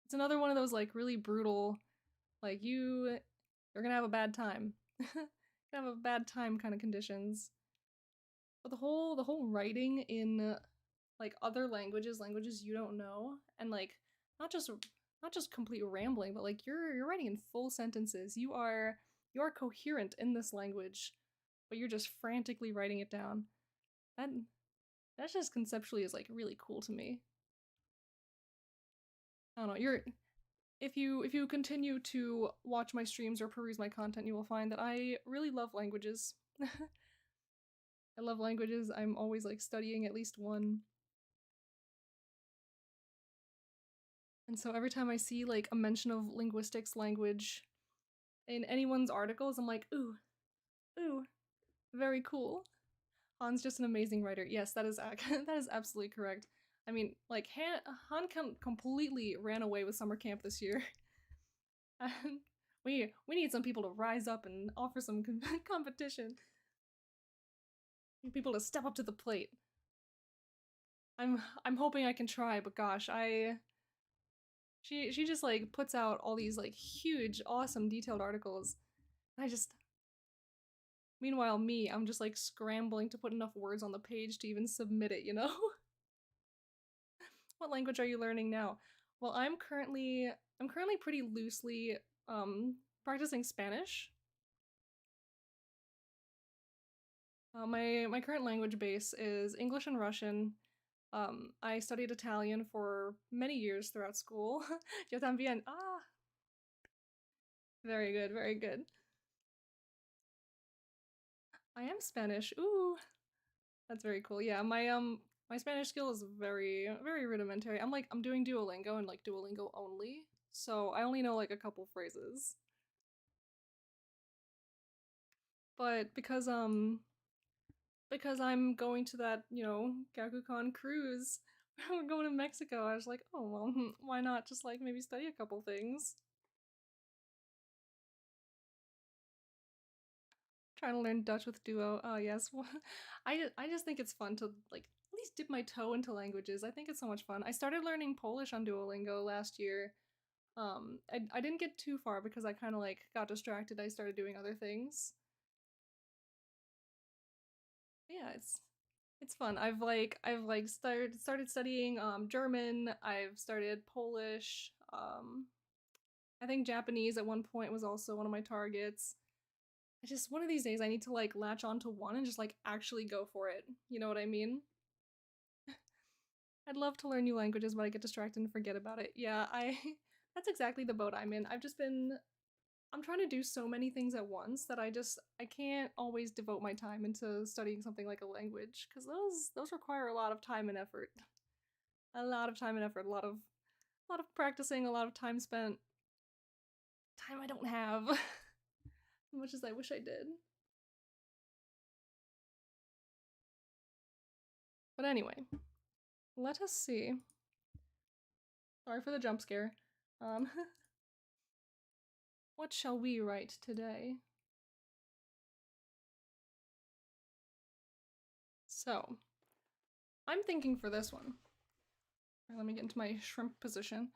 it's another one of those like really brutal, like you're gonna have a bad time. Gonna have a bad time kind of conditions. But the whole writing in like other languages you don't know, and like not just complete rambling, but like you're writing in full sentences. You are coherent in this language, but you're just frantically writing it down. That just conceptually is like really cool to me. I don't know, if you continue to watch my streams or peruse my content, you will find that I really love languages. I love languages. I'm always like studying at least one. And so every time I see like a mention of linguistics language in anyone's articles, I'm like, ooh, very cool. Han's just an amazing writer. Yes, that is that is absolutely correct. I mean, like Han completely ran away with summer camp this year. we need some people to rise up and offer some competition. Need people to step up to the plate. I'm hoping I can try, but gosh, she just like puts out all these like huge, awesome, detailed articles. Meanwhile, me, I'm just like scrambling to put enough words on the page to even submit it, you know? What language are you learning now? Well, I'm currently pretty loosely practicing Spanish. My current language base is English and Russian. I studied Italian for many years throughout school. Yo también. Ah, very good, very good. I am Spanish. Ooh, that's very cool. Yeah, my Spanish skill is very rudimentary. I'm doing Duolingo and like Duolingo only, so I only know like a couple phrases. But because I'm going to that, you know, GakuCon cruise, we're going to Mexico. I was like, oh well, why not just like maybe study a couple things? Trying to learn Dutch with Duo. Oh yes, I just think it's fun to like at least dip my toe into languages. I think it's so much fun. I started learning Polish on Duolingo last year. I didn't get too far because I kind of like got distracted. I started doing other things. But yeah, it's fun. I've started studying German. I've started Polish. I think Japanese at one point was also one of my targets. I just one of these days I need to like latch onto one and just like actually go for it. You know what I mean? I'd love to learn new languages, but I get distracted and forget about it. Yeah, that's exactly the boat I'm in. I'm trying to do so many things at once that I can't always devote my time into studying something like a language, because those require a lot of time and effort. A lot of time and effort, a lot of practicing, a lot of time spent. Time I don't have. As much as I wish I did. But anyway, let us see. Sorry for the jump scare. What shall we write today? So, I'm thinking for this one. Let me get into my shrimp position.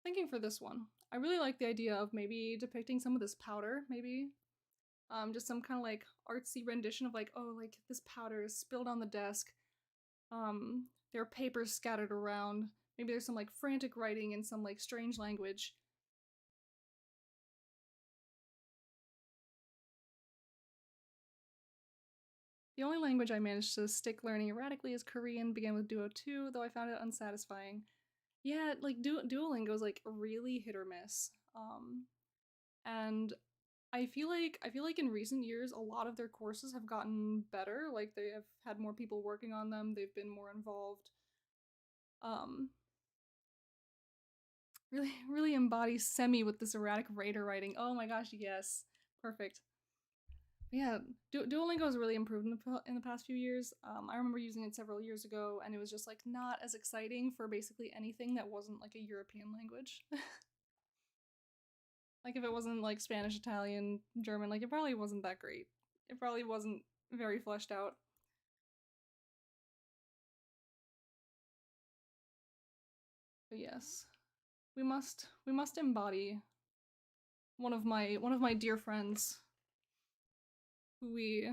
Thinking for this one. I really like the idea of maybe depicting some of this powder, maybe. Just some kind of like artsy rendition of like, oh, like this powder is spilled on the desk. There are papers scattered around. Maybe there's some like frantic writing in some like strange language. The only language I managed to stick learning erratically is Korean, began with Duo 2, though I found it unsatisfying. Yeah, like Duolingo's like really hit or miss. And I feel like in recent years a lot of their courses have gotten better. Like they have had more people working on them. They've been more involved. Um, really embodies Semi with this erratic Raider writing. Oh my gosh, yes, perfect. Yeah, Duolingo has really improved in the past few years. I remember using it several years ago, and it was just like not as exciting for basically anything that wasn't like a European language. Like if it wasn't like Spanish, Italian, German, like it probably wasn't that great. It probably wasn't very fleshed out. But yes, we must embody one of my dear friends who we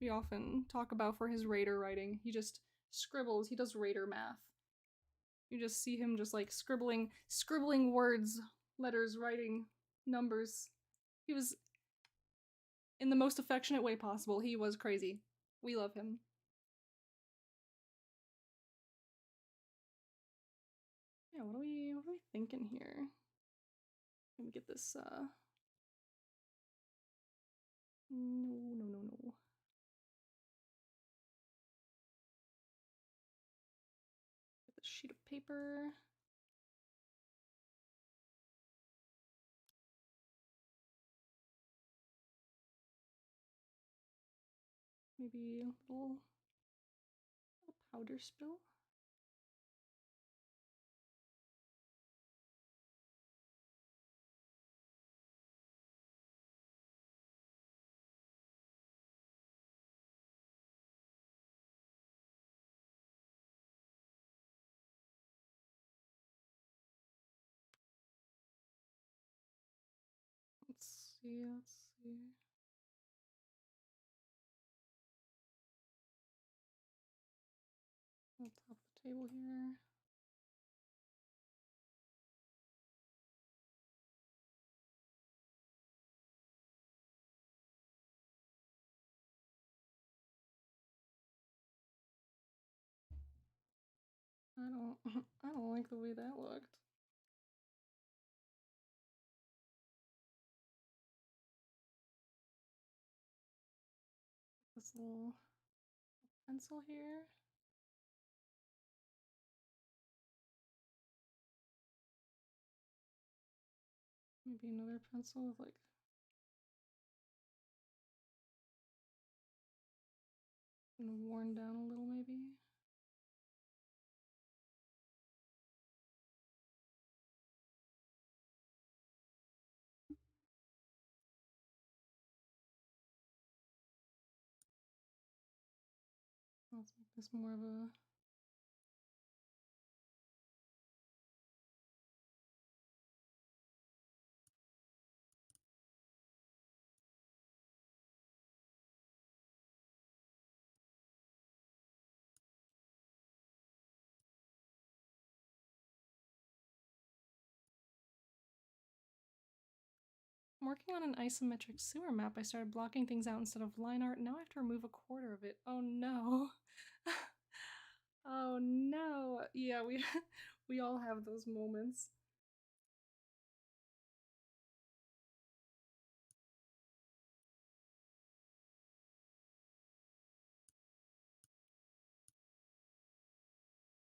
often talk about for his Raider writing. He just scribbles. He does Raider math. You just see him just like scribbling words, letters, writing numbers. He was in the most affectionate way possible. He was crazy. We love him. Yeah, what are we thinking here? Let me get this no. Get this sheet of paper. Maybe a little powder spill. Let's see. On top of the table here. I don't like the way that looked. This little pencil here. Maybe another pencil with like worn down a little maybe. Let's make this more of a I'm working on an isometric sewer map. I started blocking things out instead of line art. Now I have to remove a quarter of it. Oh no. Oh no. Yeah, we we all have those moments.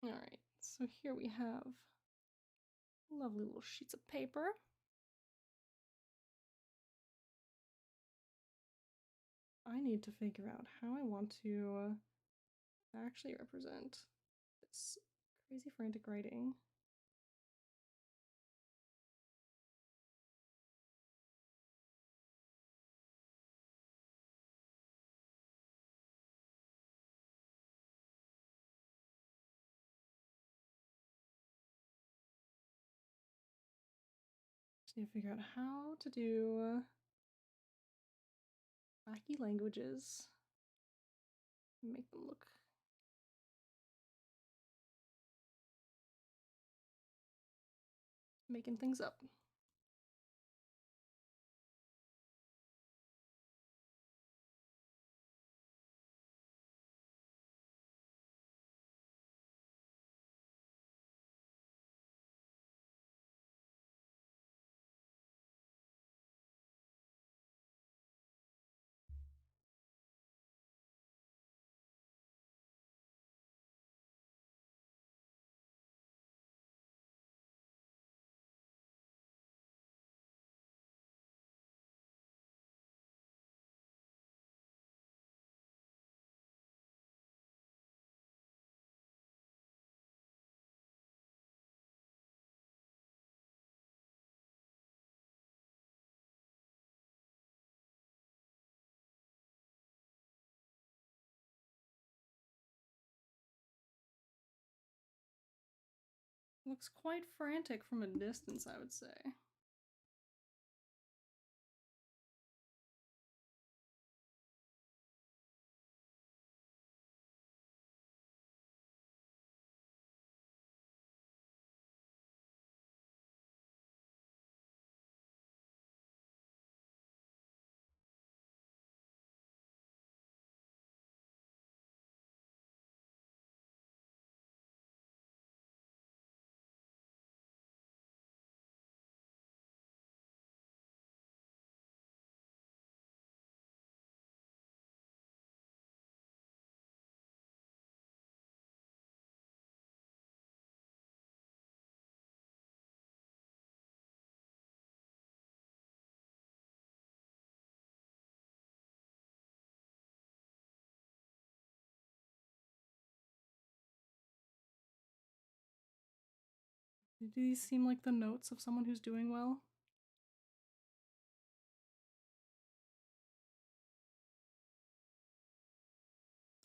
All right. So here we have lovely little sheets of paper. I need to figure out how I want to actually represent this crazy frantic writing. Just need to figure out how to do wacky languages and make them look making things up. Looks quite frantic from a distance, I would say. Do these seem like the notes of someone who's doing well?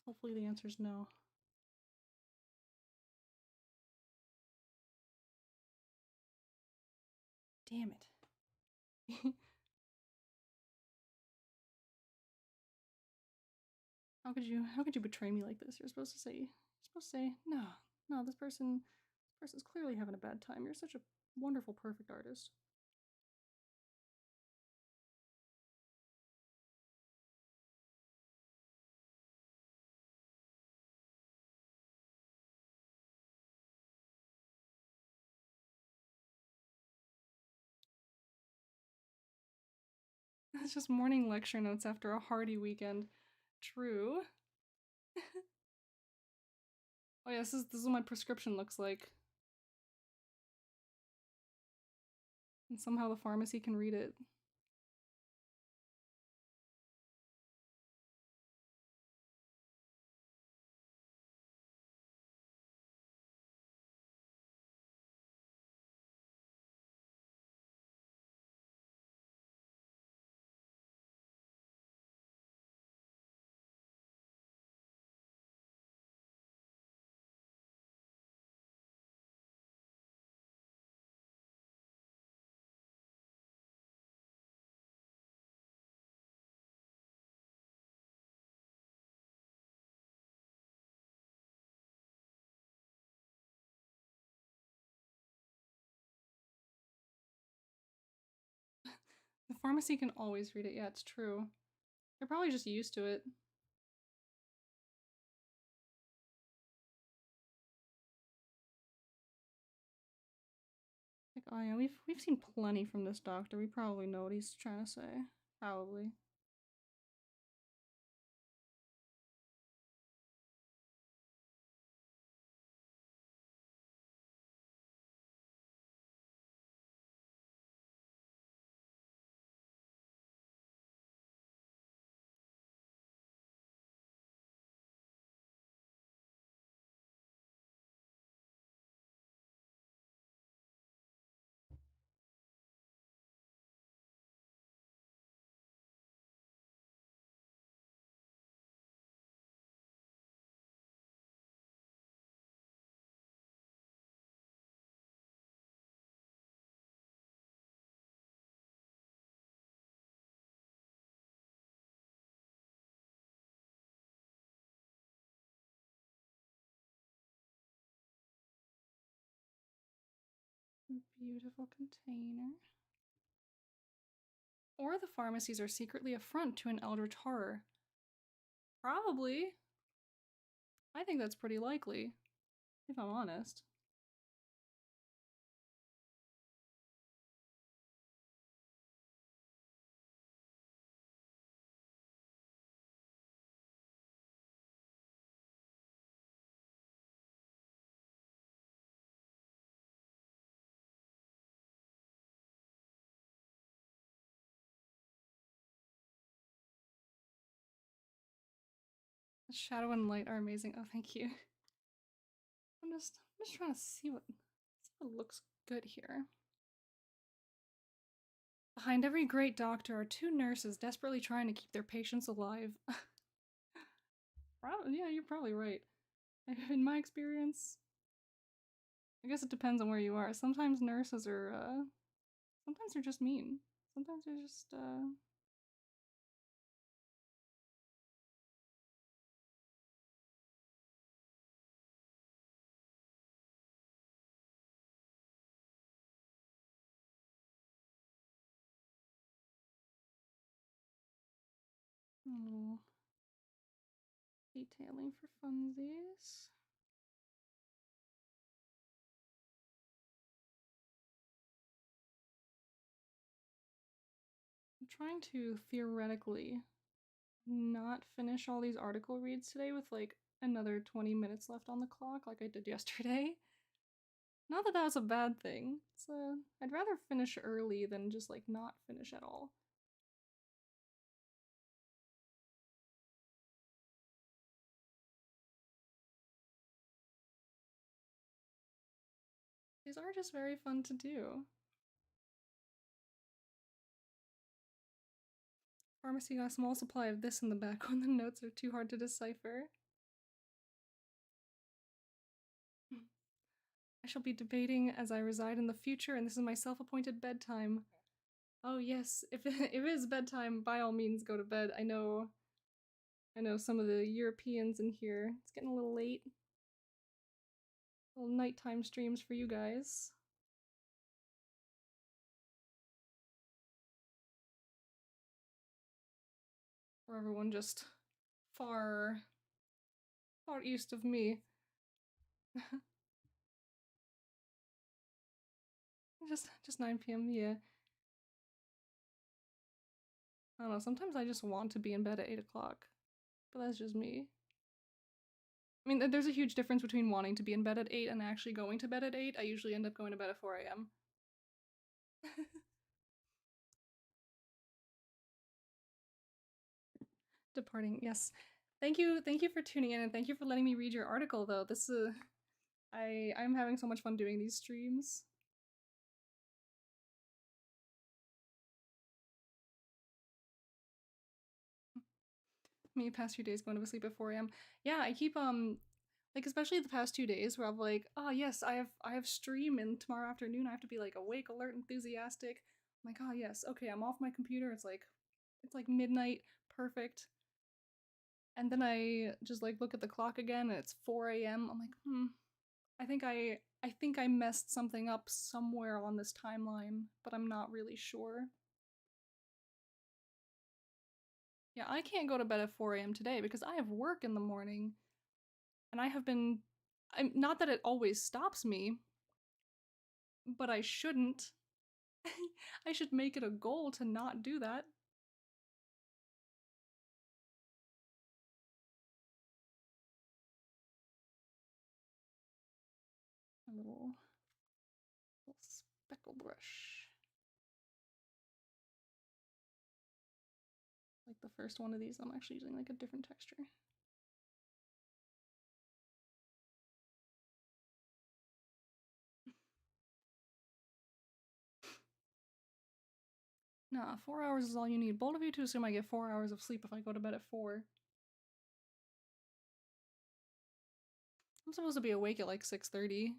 Hopefully the answer is no. Damn it. How could you betray me like this? You're supposed to say, no, this person's clearly having a bad time. You're such a wonderful, perfect artist. It's just morning lecture notes after a hearty weekend. True. Oh yeah, this is what my prescription looks like. And somehow the pharmacy can read it. The pharmacy can always read it. Yeah, it's true. They're probably just used to it. Like, oh yeah, we've seen plenty from this doctor. We probably know what he's trying to say. Probably. Beautiful container. Or the pharmacies are secretly a front to an eldritch horror. Probably. I think that's pretty likely, if I'm honest. The shadow and light are amazing. Oh, thank you. I'm just trying to see what looks good here. Behind every great doctor are two nurses desperately trying to keep their patients alive. Yeah, you're probably right. In my experience, I guess it depends on where you are. Sometimes nurses are, sometimes they're just mean. Sometimes they're just, oh, detailing for funsies. I'm trying to theoretically not finish all these article reads today with like another 20 minutes left on the clock like I did yesterday. Not that that was a bad thing. I'd rather finish early than just like not finish at all. These are just very fun to do. Pharmacy got a small supply of this in the back when the notes are too hard to decipher. I shall be debating as I reside in the future, and this is my self-appointed bedtime. Oh yes, if it is bedtime, by all means go to bed. I know some of the Europeans in here. It's getting a little late. Little nighttime streams for you guys. Or everyone just far east of me. just 9 p.m. Yeah. I don't know, sometimes I just want to be in bed at 8 o'clock. But that's just me. I mean, there's a huge difference between wanting to be in bed at 8 and actually going to bed at 8. I usually end up going to bed at 4 a.m. Departing, yes. Thank you for tuning in, and thank you for letting me read your article, though. This is... I'm having so much fun doing these streams. Me past few days going to sleep at 4 a.m. Yeah, I keep like especially the past 2 days where I'm like, oh yes, I have stream and tomorrow afternoon I have to be like awake, alert, enthusiastic. I'm like, oh yes, okay, I'm off my computer. It's like midnight, perfect. And then I just like look at the clock again and it's 4 a.m. I'm like, I think I messed something up somewhere on this timeline, but I'm not really sure. Yeah, I can't go to bed at 4 a.m. today because I have work in the morning. And I have been... not that it always stops me, but I shouldn't. I should make it a goal to not do that. A little speckle brush. Like the first one of these, I'm actually using like a different texture. Nah, 4 hours is all you need. Bold of you to assume I get 4 hours of sleep if I go to bed at 4. I'm supposed to be awake at like 6:30.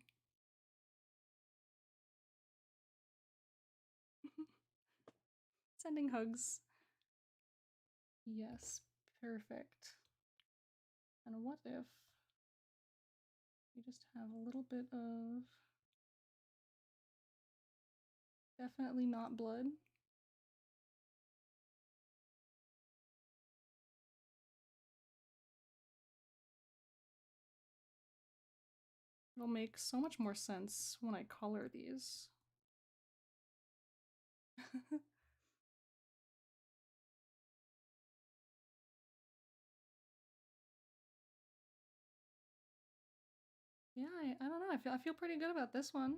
Sending hugs. Yes, perfect. And what if we just have a little bit of... definitely not blood. It'll make so much more sense when I color these. Yeah, I don't know. I feel pretty good about this one.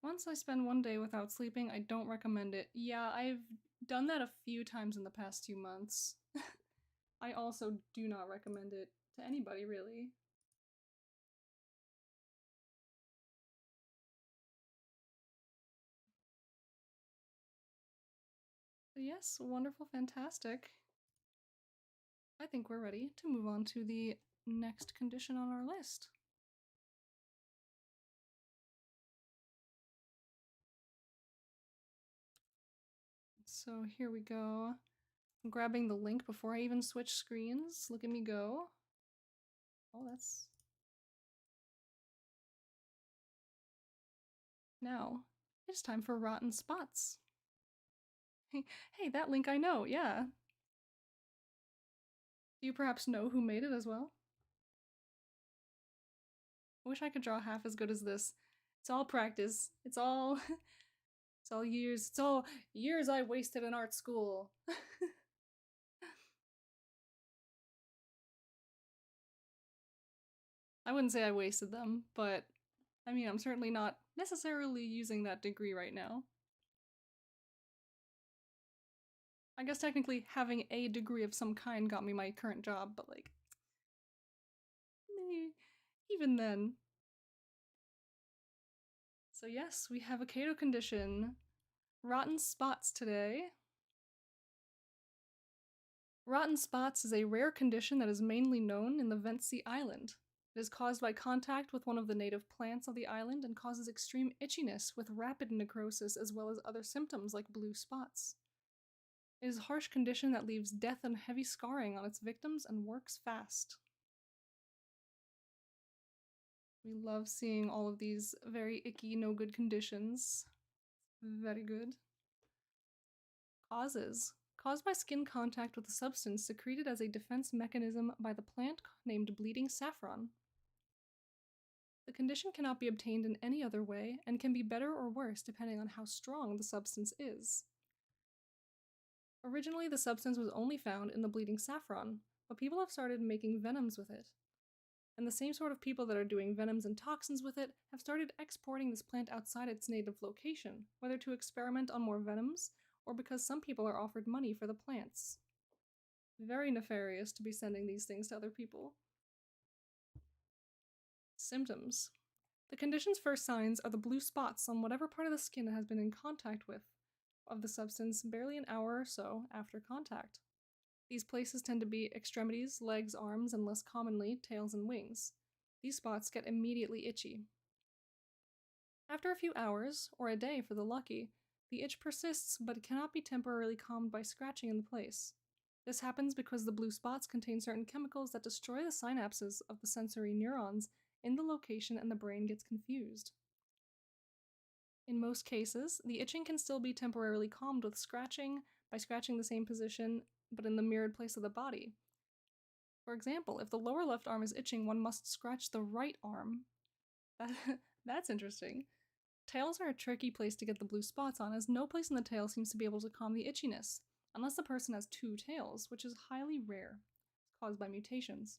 Once I spend one day without sleeping, I don't recommend it. Yeah, I've done that a few times in the past 2 months. I also do not recommend it to anybody, really. But yes, wonderful, fantastic. I think we're ready to move on to the next condition on our list. So here we go. I'm grabbing the link before I even switch screens. Look at me go. Oh, that's... Now, it's time for Rotten Spots. Hey, that link I know, yeah. Do you perhaps know who made it as well? I wish I could draw half as good as this. It's all practice. It's all years. It's all years I wasted in art school. I wouldn't say I wasted them, but I mean, I'm certainly not necessarily using that degree right now. I guess technically having a degree of some kind got me my current job, but like, even then. So yes, we have a Cato condition. Rotten spots today. Rotten spots is a rare condition that is mainly known in the Ventsy Island. It is caused by contact with one of the native plants of the island and causes extreme itchiness with rapid necrosis as well as other symptoms like blue spots. It is a harsh condition that leaves death and heavy scarring on its victims and works fast. We love seeing all of these very icky, no good conditions. Very good. Causes. Caused by skin contact with a substance secreted as a defense mechanism by the plant named bleeding saffron. The condition cannot be obtained in any other way and can be better or worse depending on how strong the substance is. Originally, the substance was only found in the bleeding saffron, but people have started making venoms with it. And the same sort of people that are doing venoms and toxins with it have started exporting this plant outside its native location, whether to experiment on more venoms or because some people are offered money for the plants. Very nefarious to be sending these things to other people. Symptoms. The condition's first signs are the blue spots on whatever part of the skin it has been in contact with of the substance barely an hour or so after contact. These places tend to be extremities, legs, arms, and less commonly, tails and wings. These spots get immediately itchy. After a few hours, or a day for the lucky, the itch persists but cannot be temporarily calmed by scratching in the place. This happens because the blue spots contain certain chemicals that destroy the synapses of the sensory neurons in the location and the brain gets confused. In most cases, the itching can still be temporarily calmed with scratching, by scratching the same position, but in the mirrored place of the body. For example, if the lower left arm is itching, one must scratch the right arm. That's interesting. Tails are a tricky place to get the blue spots on, as no place in the tail seems to be able to calm the itchiness, unless the person has two tails, which is highly rare, caused by mutations.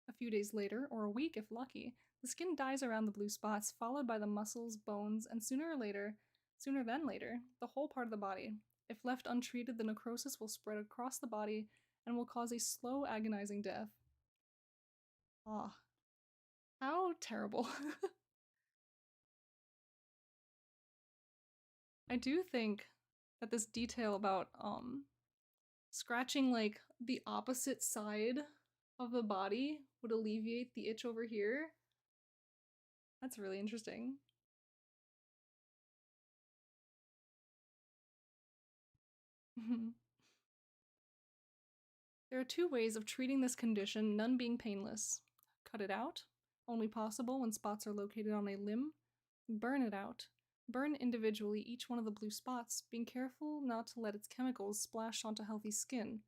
A few days later, or a week if lucky, the skin dies around the blue spots, followed by the muscles, bones, and sooner than later, the whole part of the body. If left untreated, the necrosis will spread across the body and will cause a slow, agonizing death. Ah, how terrible. I do think that this detail about scratching like the opposite side of the body would alleviate the itch over here. That's really interesting. There are two ways of treating this condition, none being painless. Cut it out, only possible when spots are located on a limb. Burn it out. Burn individually each one of the blue spots, being careful not to let its chemicals splash onto healthy skin.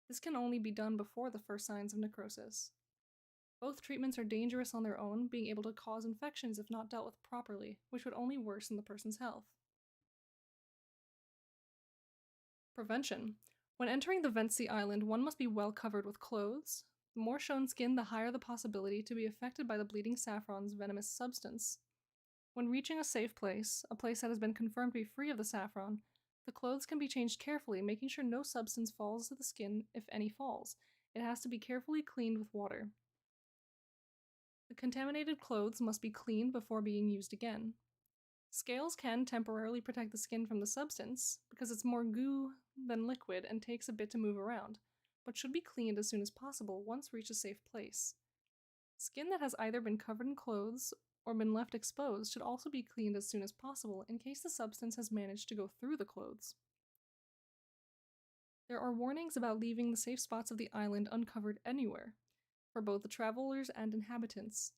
This can only be done before the first signs of necrosis. Both treatments are dangerous on their own, being able to cause infections if not dealt with properly, which would only worsen the person's health. Prevention. When entering the Ventsy Island, one must be well covered with clothes. The more shown skin, the higher the possibility to be affected by the bleeding saffron's venomous substance. When reaching a safe place, a place that has been confirmed to be free of the saffron, the clothes can be changed carefully, making sure no substance falls to the skin, if any falls. It has to be carefully cleaned with water. The contaminated clothes must be cleaned before being used again. Scales can temporarily protect the skin from the substance, because it's more goo than liquid and takes a bit to move around, but should be cleaned as soon as possible once reached a safe place. Skin that has either been covered in clothes or been left exposed should also be cleaned as soon as possible in case the substance has managed to go through the clothes. There are warnings about leaving the safe spots of the island uncovered anywhere, for both the travelers and inhabitants.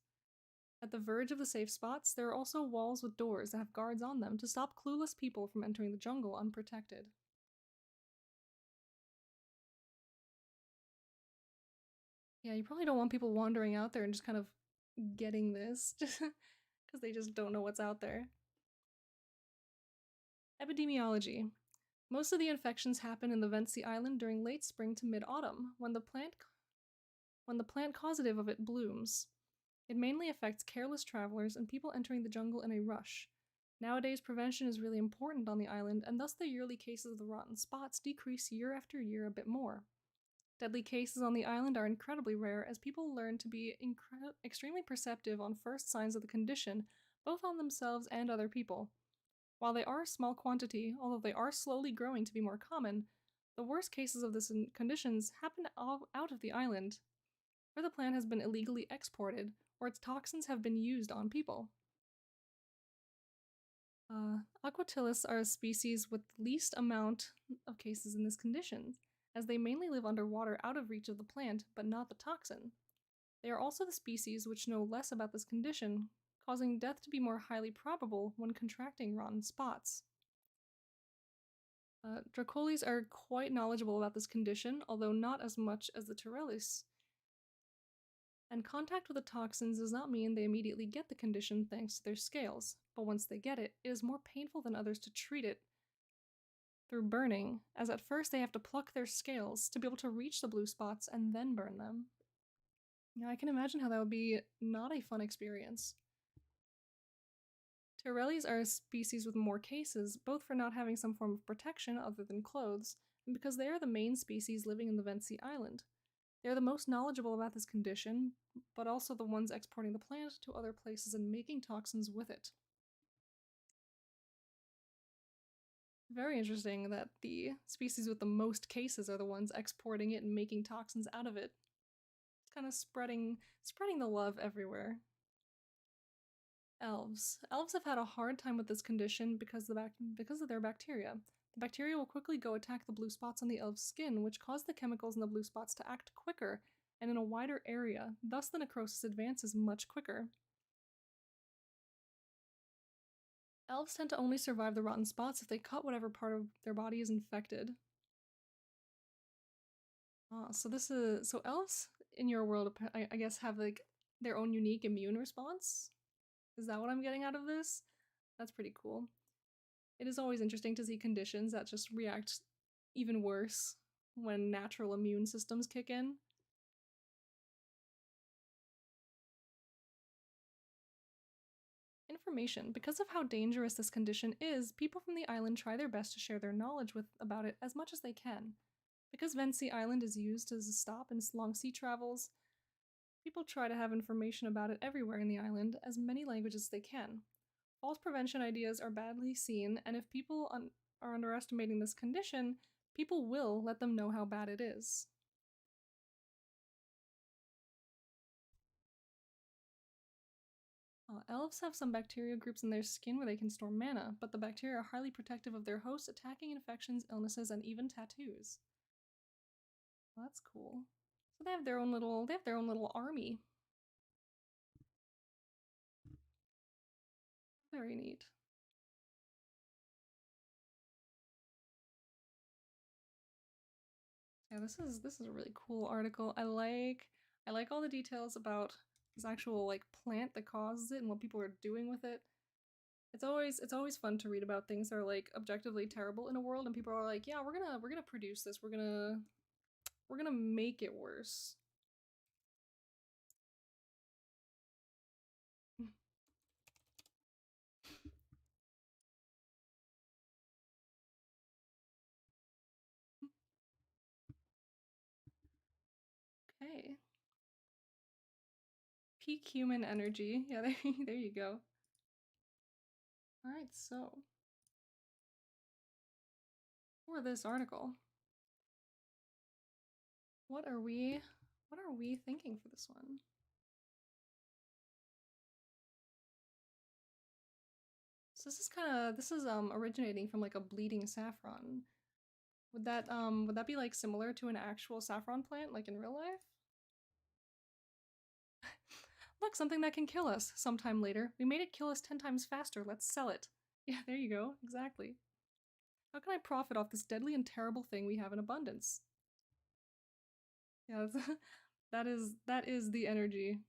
At the verge of the safe spots, there are also walls with doors that have guards on them to stop clueless people from entering the jungle unprotected. Yeah, you probably don't want people wandering out there and just kind of getting this, just because they just don't know what's out there. Epidemiology. Most of the infections happen in the Ventsi Island during late spring to mid-autumn, when the plant causative of it blooms. It mainly affects careless travelers and people entering the jungle in a rush. Nowadays, prevention is really important on the island, and thus the yearly cases of the rotten spots decrease year after year a bit more. Deadly cases on the island are incredibly rare as people learn to be extremely perceptive on first signs of the condition, both on themselves and other people. While they are a small quantity, although they are slowly growing to be more common, the worst cases of this conditions happen out of the island, where the plant has been illegally exported, or its toxins have been used on people. Aquatilis are a species with the least amount of cases in this condition, as they mainly live underwater out of reach of the plant, but not the toxin. They are also the species which know less about this condition, causing death to be more highly probable when contracting rotten spots. Dracoles are quite knowledgeable about this condition, although not as much as the Turellis. And contact with the toxins does not mean they immediately get the condition thanks to their scales, but once they get it, it is more painful than others to treat it through burning, as at first they have to pluck their scales to be able to reach the blue spots and then burn them. Yeah, I can imagine how that would be not a fun experience. Turellis are a species with more cases, both for not having some form of protection other than clothes, and because they are the main species living in the Ventsi Island. They are the most knowledgeable about this condition, but also the ones exporting the plant to other places and making toxins with it. Very interesting that the species with the most cases are the ones exporting it and making toxins out of it. It's kind of spreading the love everywhere. Elves. Elves have had a hard time with this condition because of their bacteria. The bacteria will quickly go attack the blue spots on the elf's skin, which cause the chemicals in the blue spots to act quicker and in a wider area, thus the necrosis advances much quicker. Elves tend to only survive the rotten spots if they cut whatever part of their body is infected. So elves in your world, I guess, have like their own unique immune response? Is that what I'm getting out of this? That's pretty cool. It is always interesting to see conditions that just react even worse when natural immune systems kick in. Information. Because of how dangerous this condition is, people from the island try their best to share their knowledge about it as much as they can. Because Ventsi Island is used as a stop in long sea travels, people try to have information about it everywhere in the island, as many languages as they can. False prevention ideas are badly seen, and if people are underestimating this condition, people will let them know how bad it is. Elves have some bacteria groups in their skin where they can store mana, but the bacteria are highly protective of their host, attacking infections, illnesses, and even tattoos. Well, that's cool. So they have their own little army. Very neat. Yeah, this is a really cool article. I like all the details about this actual like plant that causes it and what people are doing with it. It's always fun to read about things that are like objectively terrible in a world and people are like, yeah, we're gonna produce this. We're gonna make it worse. Okay. Peak human energy. Yeah, there you go. Alright, so for this article, what are we thinking for this one? So this is originating from like a bleeding saffron. Would that be like similar to an actual saffron plant, like in real life? Look, something that can kill us sometime later. We made it kill us 10 times faster. Let's sell it. Yeah, there you go. Exactly. How can I profit off this deadly and terrible thing we have in abundance? Yeah, that is the energy.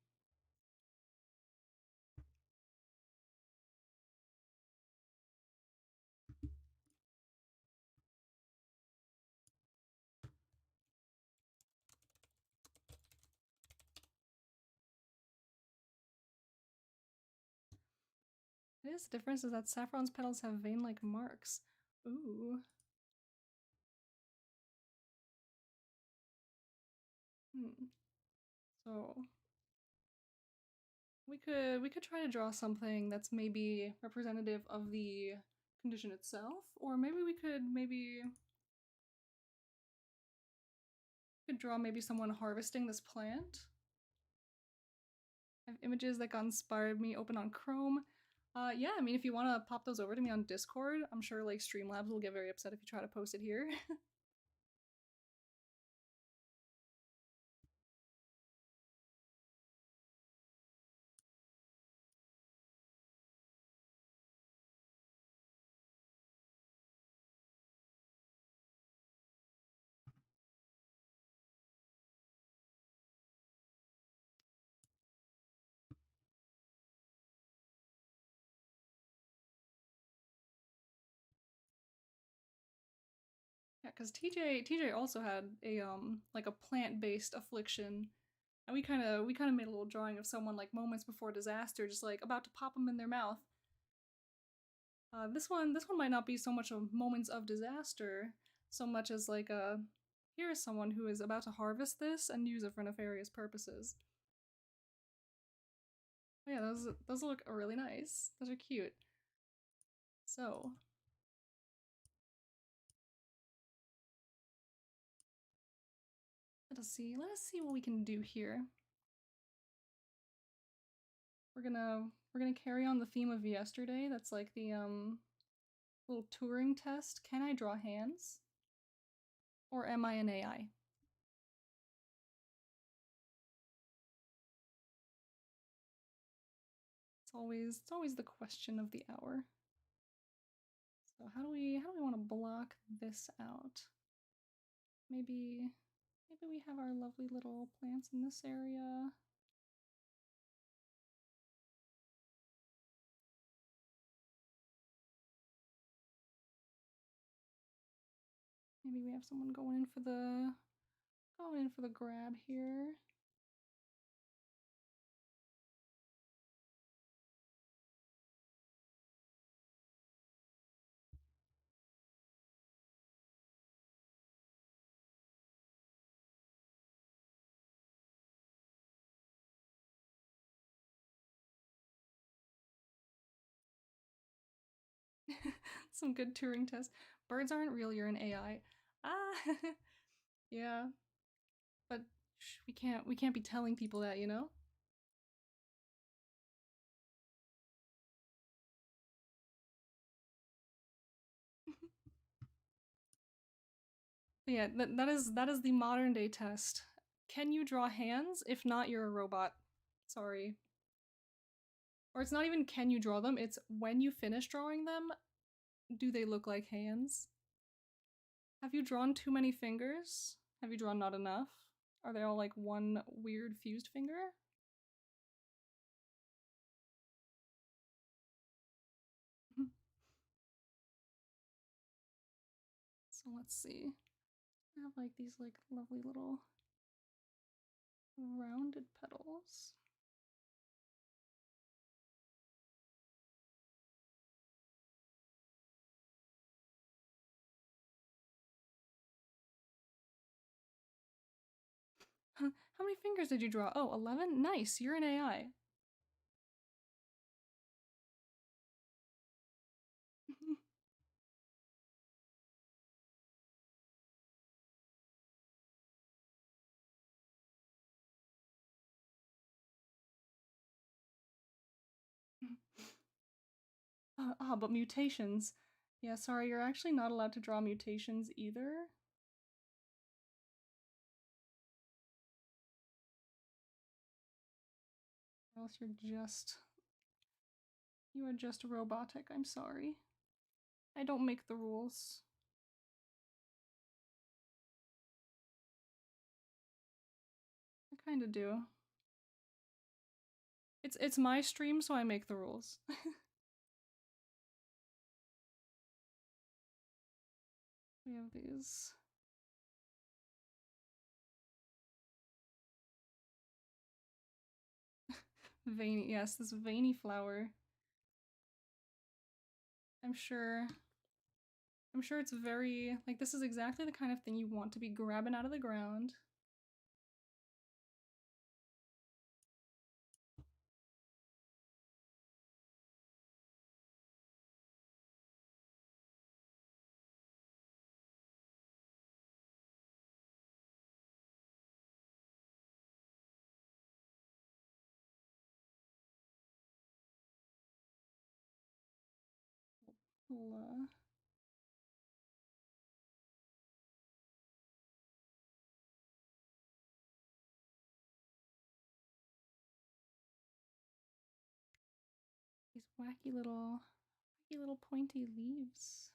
It is. The difference is that saffron's petals have vein-like marks. Ooh. So we could try to draw something that's maybe representative of the condition itself, or maybe we could draw maybe someone harvesting this plant. I have images that got inspired me open on Chrome. Yeah, I mean, if you want to pop those over to me on Discord, I'm sure like Streamlabs will get very upset if you try to post it here. Yeah, because TJ also had a like a plant-based affliction, and we kind of made a little drawing of someone like moments before disaster, just like about to pop them in their mouth. This one might not be so much of moments of disaster, so much as like here is someone who is about to harvest this and use it for nefarious purposes. Oh yeah, those look really nice. Those are cute. So let us see what we can do here. We're gonna carry on the theme of yesterday. That's like the little Turing test. Can I draw hands? Or am I an AI? It's always the question of the hour. So how do we want to block this out? Maybe we have our lovely little plants in this area. Maybe we have someone going in for the grab here. Some good Turing test. Birds aren't real, you're an AI. Ah, yeah. But we can't be telling people that, you know? But yeah, that is the modern day test. Can you draw hands? If not, you're a robot. Sorry. Or it's not even can you draw them, it's when you finish drawing them, do they look like hands? Have you drawn too many fingers? Have you drawn not enough? Are they all like one weird fused finger? So let's see. I have like these like lovely little rounded petals. How many fingers did you draw? Oh, 11? Nice, you're an AI. But mutations. Yeah, sorry, you're actually not allowed to draw mutations either. Or else you are just robotic, I'm sorry. I don't make the rules. I kinda do. It's my stream, so I make the rules. We have these. Veiny, yes, this veiny flower. I'm sure it's very, like, this is exactly the kind of thing you want to be grabbing out of the ground. Little, these wacky little pointy leaves.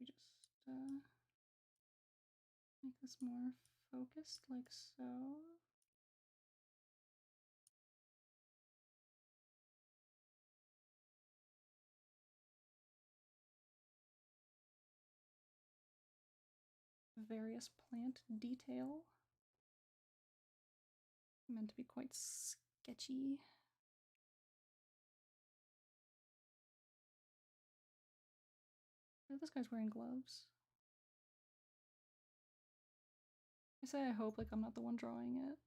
We just make this more focused, like so. Various plant detail. Meant to be quite sketchy. Oh, this guy's wearing gloves. I say I hope, like, I'm not the one drawing it.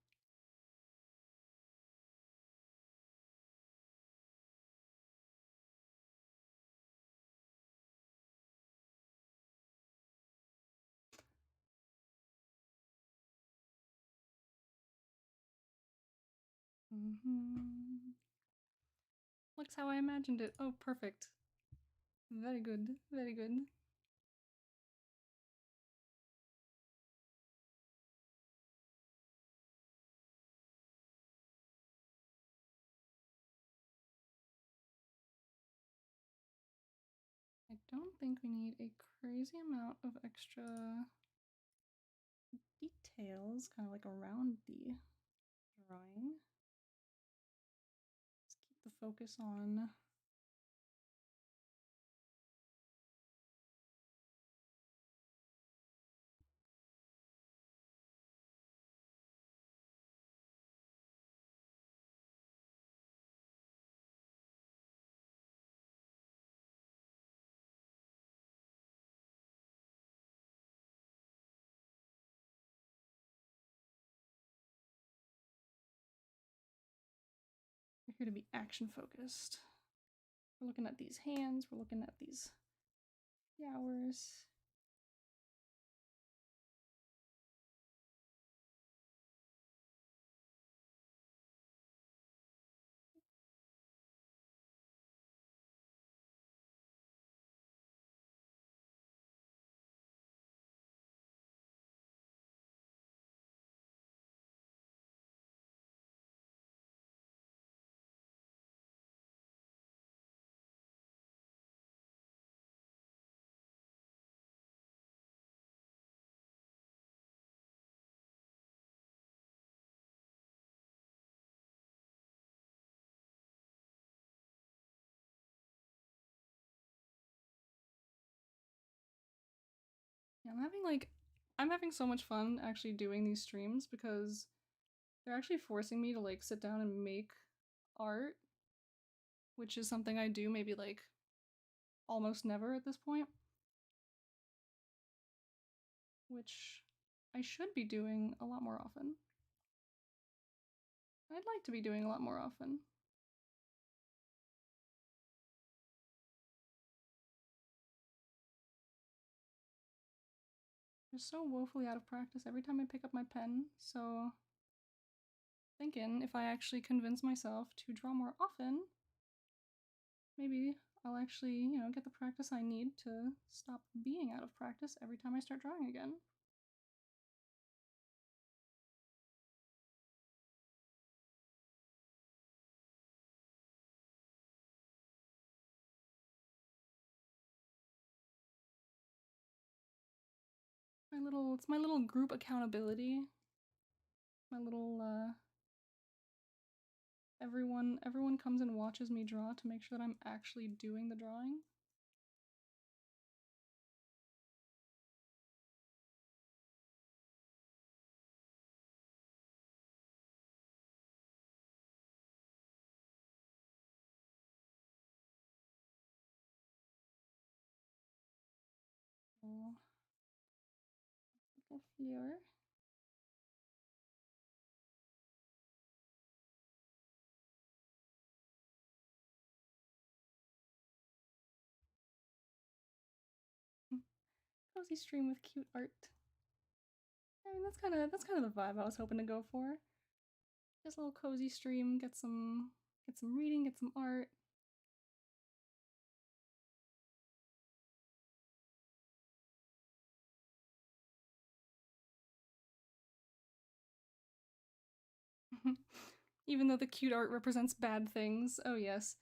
Looks how I imagined it. Oh, perfect. Very good, very good. I don't think we need a crazy amount of extra details, kind of like around the drawing. Let's keep the focus on we're here to be action focused. We're looking at these hands, we're looking at these flowers. Yeah, I'm having so much fun actually doing these streams because they're actually forcing me to like sit down and make art, which is something I do maybe like almost never at this point, which I should be doing a lot more often. I'd like to be doing a lot more often. Just so woefully out of practice every time I pick up my pen, so thinking if I actually convince myself to draw more often, maybe I'll actually, get the practice I need to stop being out of practice every time I start drawing again. It's my little group accountability. My little everyone comes and watches me draw to make sure that I'm actually doing the drawing. Oh, little fleur. Cozy stream with cute art. I mean, that's kind of the vibe I was hoping to go for. Just a little cozy stream, get some reading, get some art. Even though the cute art represents bad things. Oh yes.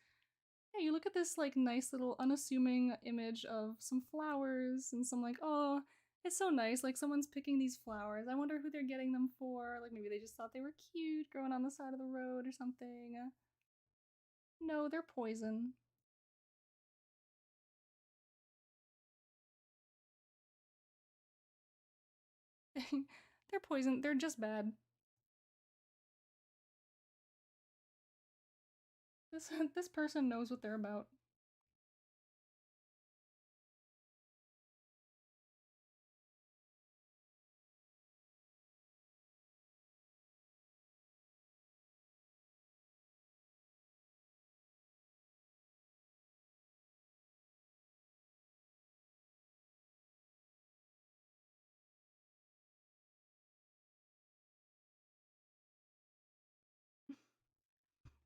Hey, you look at this like nice little unassuming image of some flowers and some like, oh, it's so nice. Like someone's picking these flowers. I wonder who they're getting them for. Like maybe they just thought they were cute growing on the side of the road or something. No, they're poison. They're poison. They're just bad. This person knows what they're about.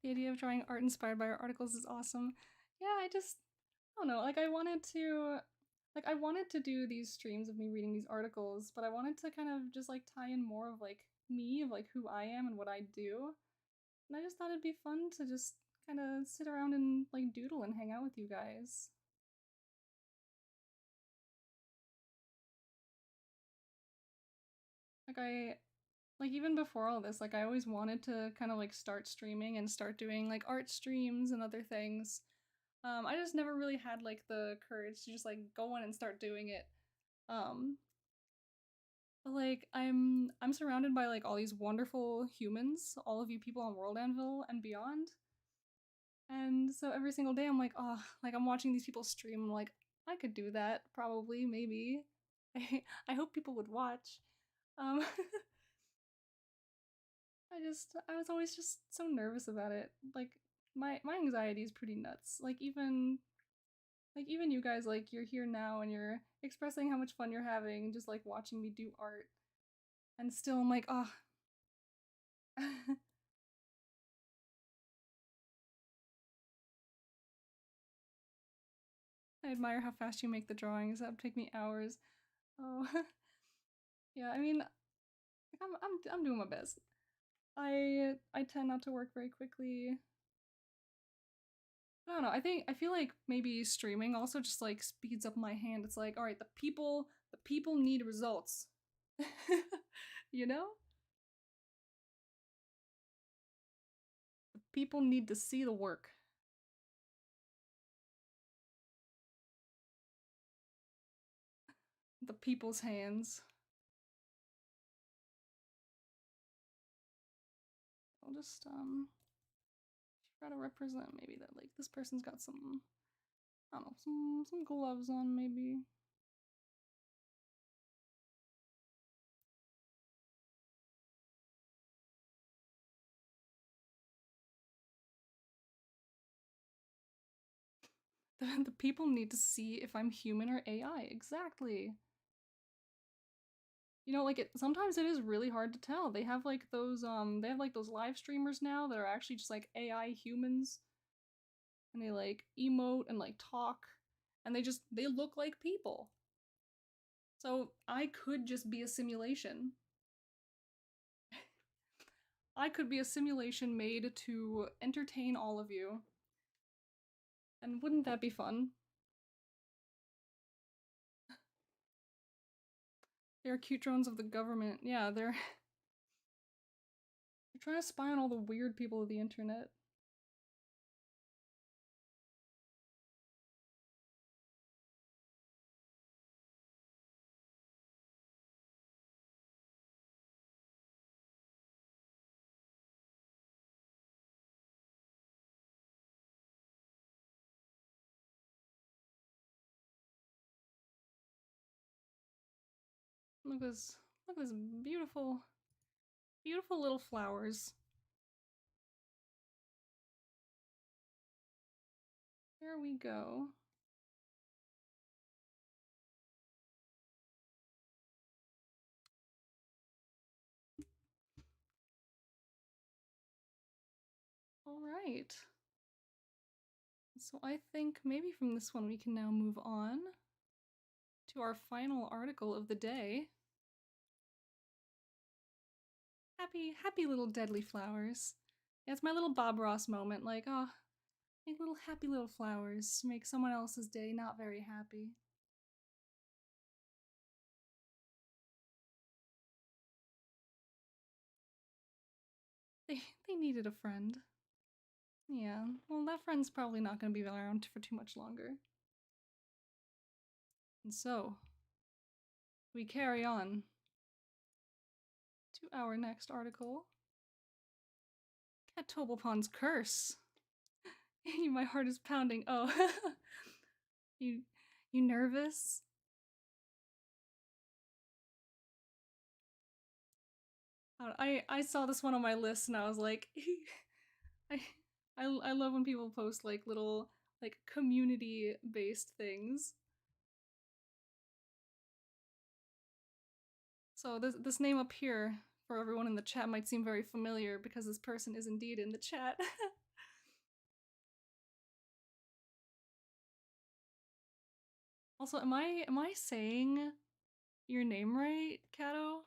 The idea of drawing art inspired by our articles is awesome. Yeah, I don't know. Like I wanted to do these streams of me reading these articles, but I wanted to kind of just like tie in more of like me, of like who I am and what I do. And I just thought it'd be fun to just kind of sit around and like doodle and hang out with you guys. Like even before all this, like I always wanted to kind of like start streaming and start doing like art streams and other things. I just never really had like the courage to just like go in and start doing it. Um, but like I'm surrounded by like all these wonderful humans, all of you people on WorldAnvil and beyond. And so every single day I'm like, oh, like I'm watching these people stream. I'm like, I could do that, probably, maybe. I hope people would watch. Um, I was always just so nervous about it. Like my anxiety is pretty nuts. Like even you guys, like you're here now and you're expressing how much fun you're having, just like watching me do art. And still I'm like, oh. I admire how fast you make the drawings. That would take me hours. Oh, yeah. I mean, I'm doing my best. I tend not to work very quickly. I don't know. I feel like maybe streaming also just like speeds up my hand. It's like, all right, the people need results. You know? The people need to see the work. The people's hands. I'll just try to represent maybe that like this person's got some I don't know, some gloves on maybe. The people need to see if I'm human or AI. Exactly. You know, like sometimes it is really hard to tell. They have like those live streamers now that are actually just like AI humans, and they like emote and like talk, and they look like people. So I could just be a simulation. I could be a simulation made to entertain all of you. And wouldn't that be fun? They're cute drones of the government. Yeah, they're trying to spy on all the weird people of the internet. Look at this beautiful, beautiful little flowers. There we go. All right. So I think maybe from this one we can now move on to our final article of the day. Happy little deadly flowers. Yeah, it's my little Bob Ross moment, like, oh, make little happy little flowers to make someone else's day not very happy. They needed a friend. Yeah, well, that friend's probably not going to be around for too much longer. And so, we carry on to our next article. Cat Toblepon's Curse. My heart is pounding. Oh, you nervous? I saw this one on my list and I was like, I I love when people post like little like community based things. So this name up here for everyone in the chat might seem very familiar because this person is indeed in the chat. Also, am I saying your name right, Kato?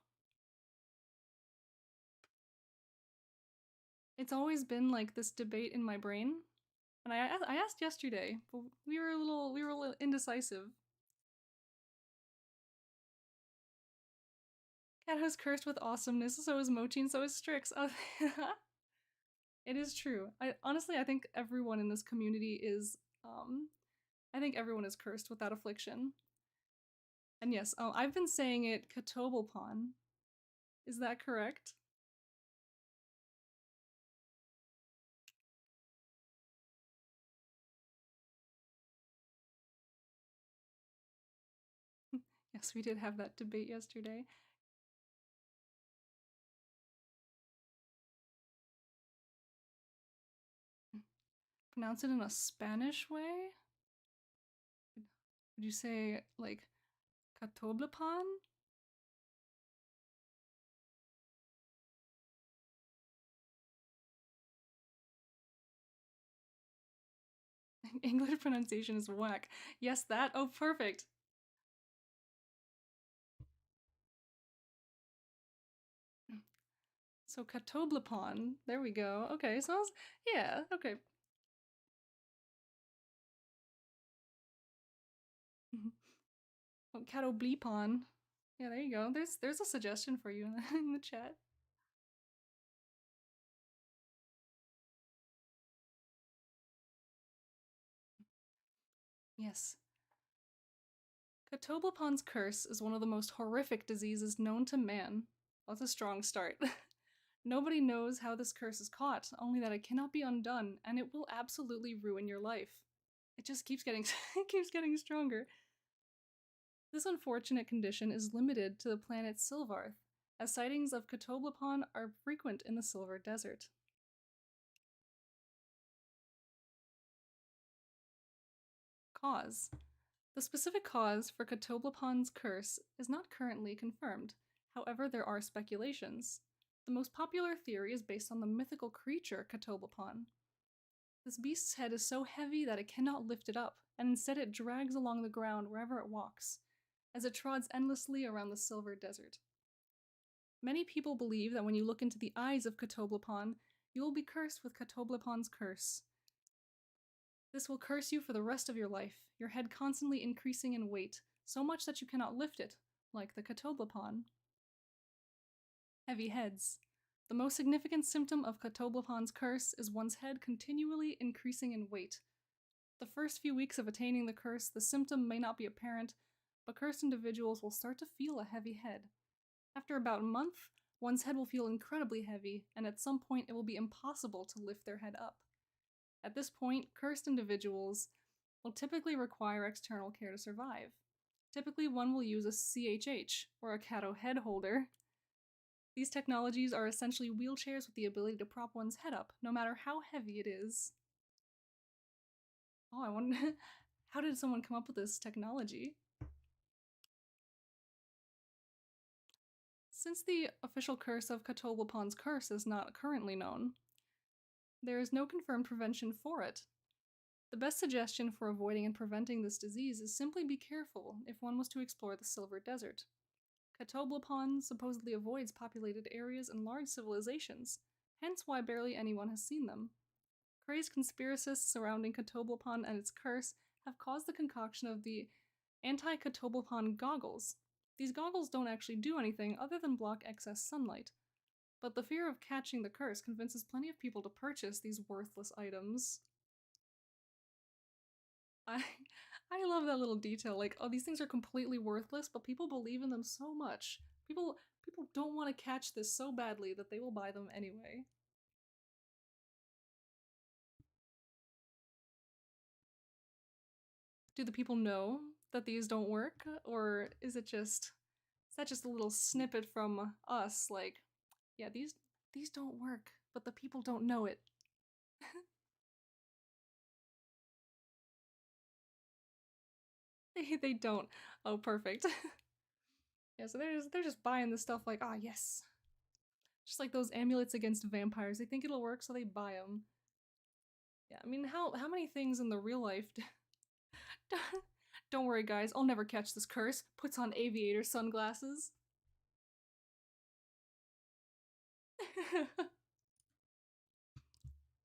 It's always been like this debate in my brain, and I asked yesterday, but we were a little indecisive. Kato's cursed with awesomeness, so is Mochi, and so is Strix. Oh, it is true. I think everyone in this community is I think everyone is cursed with that affliction. And yes, I've been saying it Katoblepon. Is that correct? Yes, we did have that debate yesterday. Pronounce it in a Spanish way? Would you say like Katoblepon? English pronunciation is whack. Yes, that. Oh, perfect. So Katoblepon. There we go. Okay, so yeah, okay. Oh, Catoblepon. Yeah, there you go. There's a suggestion for you in the chat. Yes. Catoblepon's curse is one of the most horrific diseases known to man. That's a strong start. Nobody knows how this curse is caught, only that it cannot be undone, and it will absolutely ruin your life. It just keeps getting it keeps getting stronger. This unfortunate condition is limited to the planet Sylvarth, as sightings of Catoblepon are frequent in the Silver Desert. Cause. The specific cause for Catoblepon's curse is not currently confirmed. However, there are speculations. The most popular theory is based on the mythical creature Catoblepon. This beast's head is so heavy that it cannot lift it up, and instead it drags along the ground wherever it walks, as it trods endlessly around the Silver Desert. Many people believe that when you look into the eyes of Catoblepon, you will be cursed with Catoblepon's curse. This will curse you for the rest of your life, your head constantly increasing in weight, so much that you cannot lift it, like the Catoblepon. Heavy heads. The most significant symptom of Catoblepon's curse is one's head continually increasing in weight. The first few weeks of attaining the curse, the symptom may not be apparent, but cursed individuals will start to feel a heavy head. After about a month, one's head will feel incredibly heavy, and at some point it will be impossible to lift their head up. At this point, cursed individuals will typically require external care to survive. Typically, one will use a CHH, or a Cato head holder. These technologies are essentially wheelchairs with the ability to prop one's head up, no matter how heavy it is. Oh, I wonder, how did someone come up with this technology? Since the official curse of Catoblepon's curse is not currently known, there is no confirmed prevention for it. The best suggestion for avoiding and preventing this disease is simply be careful if one was to explore the Silver Desert. Catoblepon supposedly avoids populated areas and large civilizations, hence why barely anyone has seen them. Crazed conspiracists surrounding Catoblepon and its curse have caused the concoction of the anti-Catoblepon goggles. These goggles don't actually do anything other than block excess sunlight, but the fear of catching the curse convinces plenty of people to purchase these worthless items. I love that little detail, like, oh, these things are completely worthless, but people believe in them so much. People don't want to catch this so badly that they will buy them anyway. Do the people know that these don't work, or is that just a little snippet from us, like, yeah, these don't work, but the people don't know it. They don't. Oh, perfect. Yeah, so they're just buying this stuff like, ah, yes. Just like those amulets against vampires. They think it'll work, so they buy them. Yeah, I mean, how many things in the real life don't worry, guys, I'll never catch this curse. Puts on aviator sunglasses.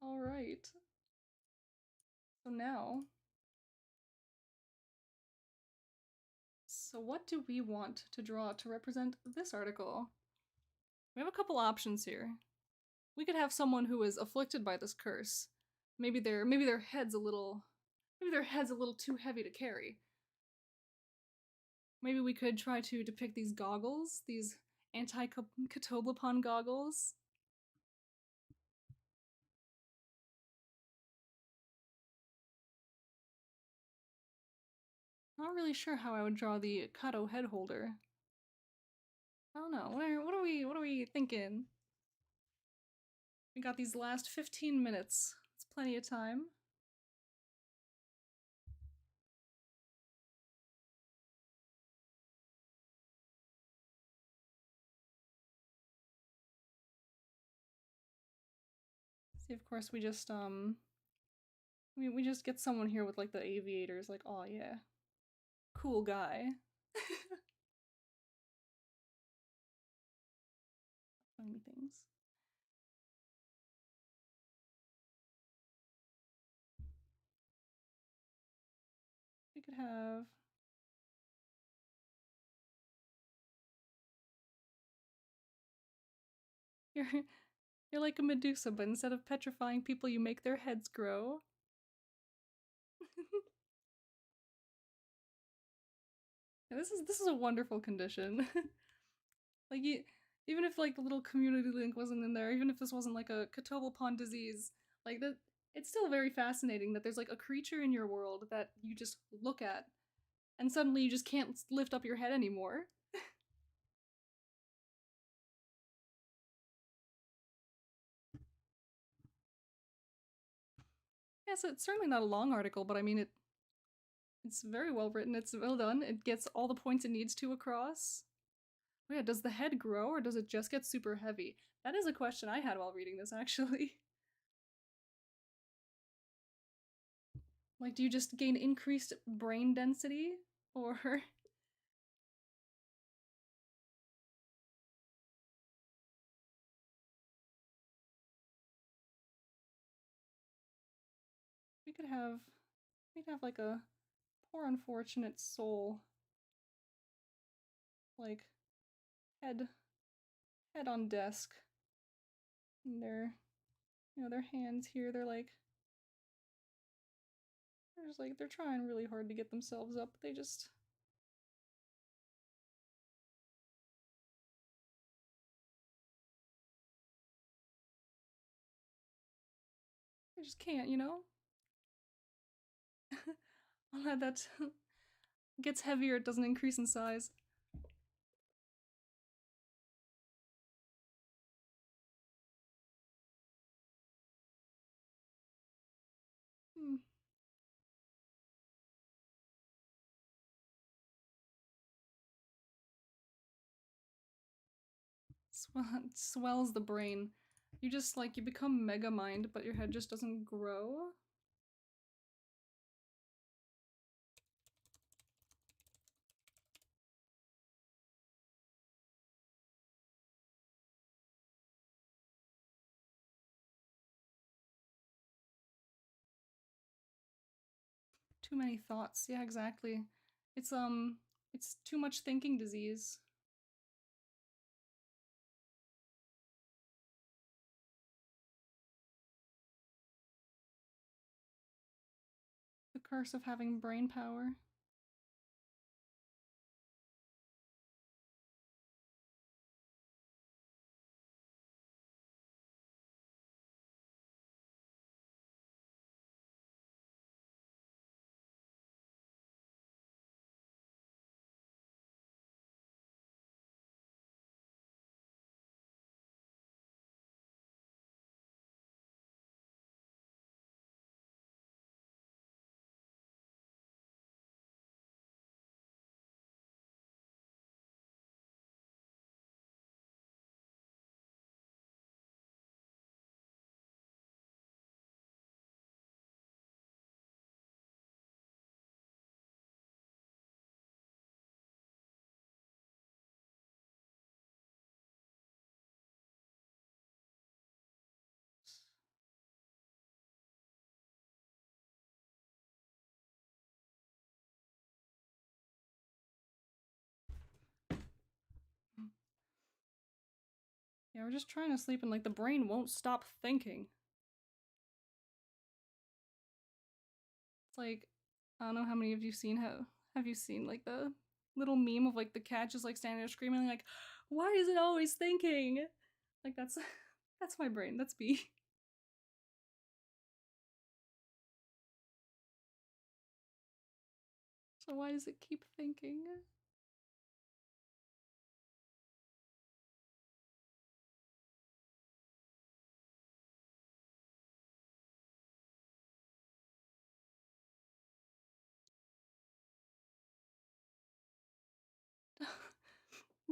Alright. So now... So what do we want to draw to represent this article? We have a couple options here. We could have someone who is afflicted by this curse. Maybe their head's a little too heavy to carry. Maybe we could try to depict these goggles, these anti-Catoblepon goggles. Not really sure how I would draw the Cato head holder. I don't know. What are we thinking? We got these last 15 minutes. It's plenty of time. See, of course, we just we just get someone here with like the aviators, like, oh yeah, cool guy. Funny things. We could have... You're like a Medusa, but instead of petrifying people, you make their heads grow. Yeah, this is a wonderful condition. Like, even if like the little community link wasn't in there, even if this wasn't like a Catoblepon disease, like that, it's still very fascinating that there's like a creature in your world that you just look at, and suddenly you just can't lift up your head anymore. Yeah, so it's certainly not a long article, but I mean it's very well written, it's well done, it gets all the points it needs to across. Oh yeah, does the head grow or does it just get super heavy? That is a question I had while reading this, actually. Like, do you just gain increased brain density? Or... we could have... we'd have like a poor unfortunate soul. Like, head on desk. And their, you know, their hands here, they're like... they're just like, they're trying really hard to get themselves up, but they just... they just can't, you know? I'll add that gets heavier, it doesn't increase in size. Hmm. Swells the brain. You just like, you become mega mind, but your head just doesn't grow. Too many thoughts. Yeah, exactly. It's it's too much thinking disease. The curse of having brain power. Yeah, we're just trying to sleep and like the brain won't stop thinking. It's like, I don't know how many of you seen have you seen like the little meme of like the cat just like standing there screaming like, why is it always thinking? Like that's that's my brain, that's me. So why does it keep thinking?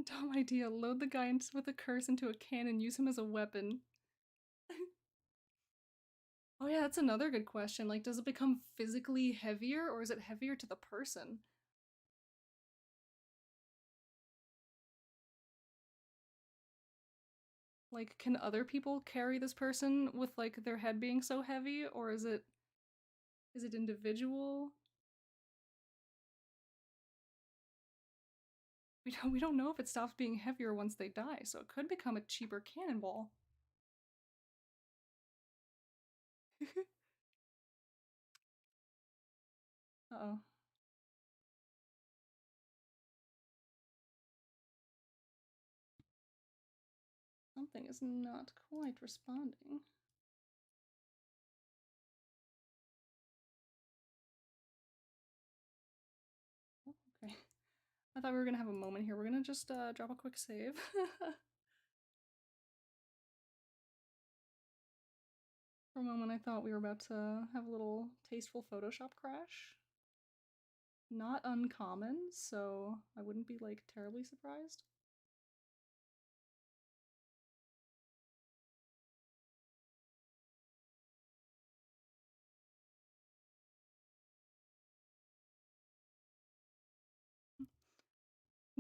Dumb idea. Load the guy with a curse into a can and use him as a weapon. Oh yeah, that's another good question. Like, does it become physically heavier or is it heavier to the person? Like, can other people carry this person with like their head being so heavy, or is it individual? We don't know if it stops being heavier once they die, so it could become a cheaper cannonball. Uh-oh. Something is not quite responding. Oh, okay. I thought we were gonna have a moment here. We're gonna just drop a quick save. For a moment, I thought we were about to have a little tasteful Photoshop crash. Not uncommon, so I wouldn't be like terribly surprised.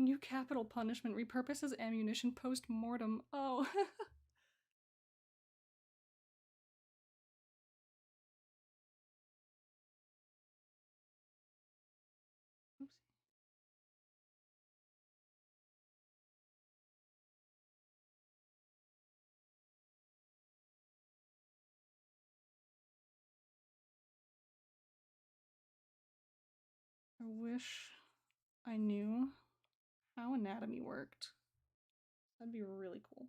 New capital punishment repurposes ammunition post-mortem. Oh. Oops. I wish I knew how anatomy worked. That'd be really cool.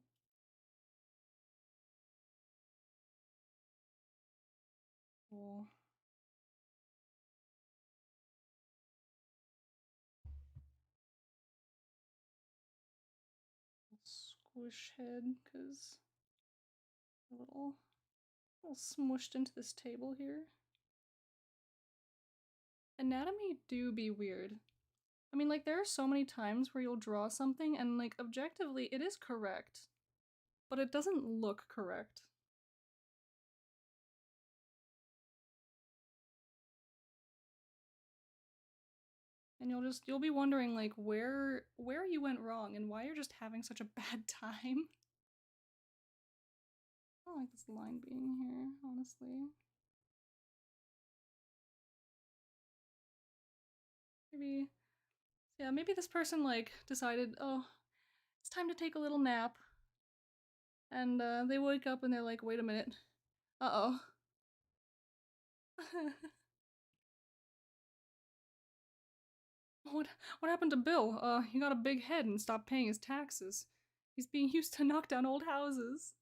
Cool. Squish head, because a little smushed into this table here. Anatomy do be weird. I mean, like, there are so many times where you'll draw something and, like, objectively, it is correct, but it doesn't look correct. And you'll be wondering, like, where you went wrong and why you're just having such a bad time. I don't like this line being here, honestly. Maybe this person, like, decided, oh, it's time to take a little nap. And they wake up and they're like, wait a minute. Uh-oh. What happened to Bill? He got a big head and stopped paying his taxes. He's being used to knock down old houses.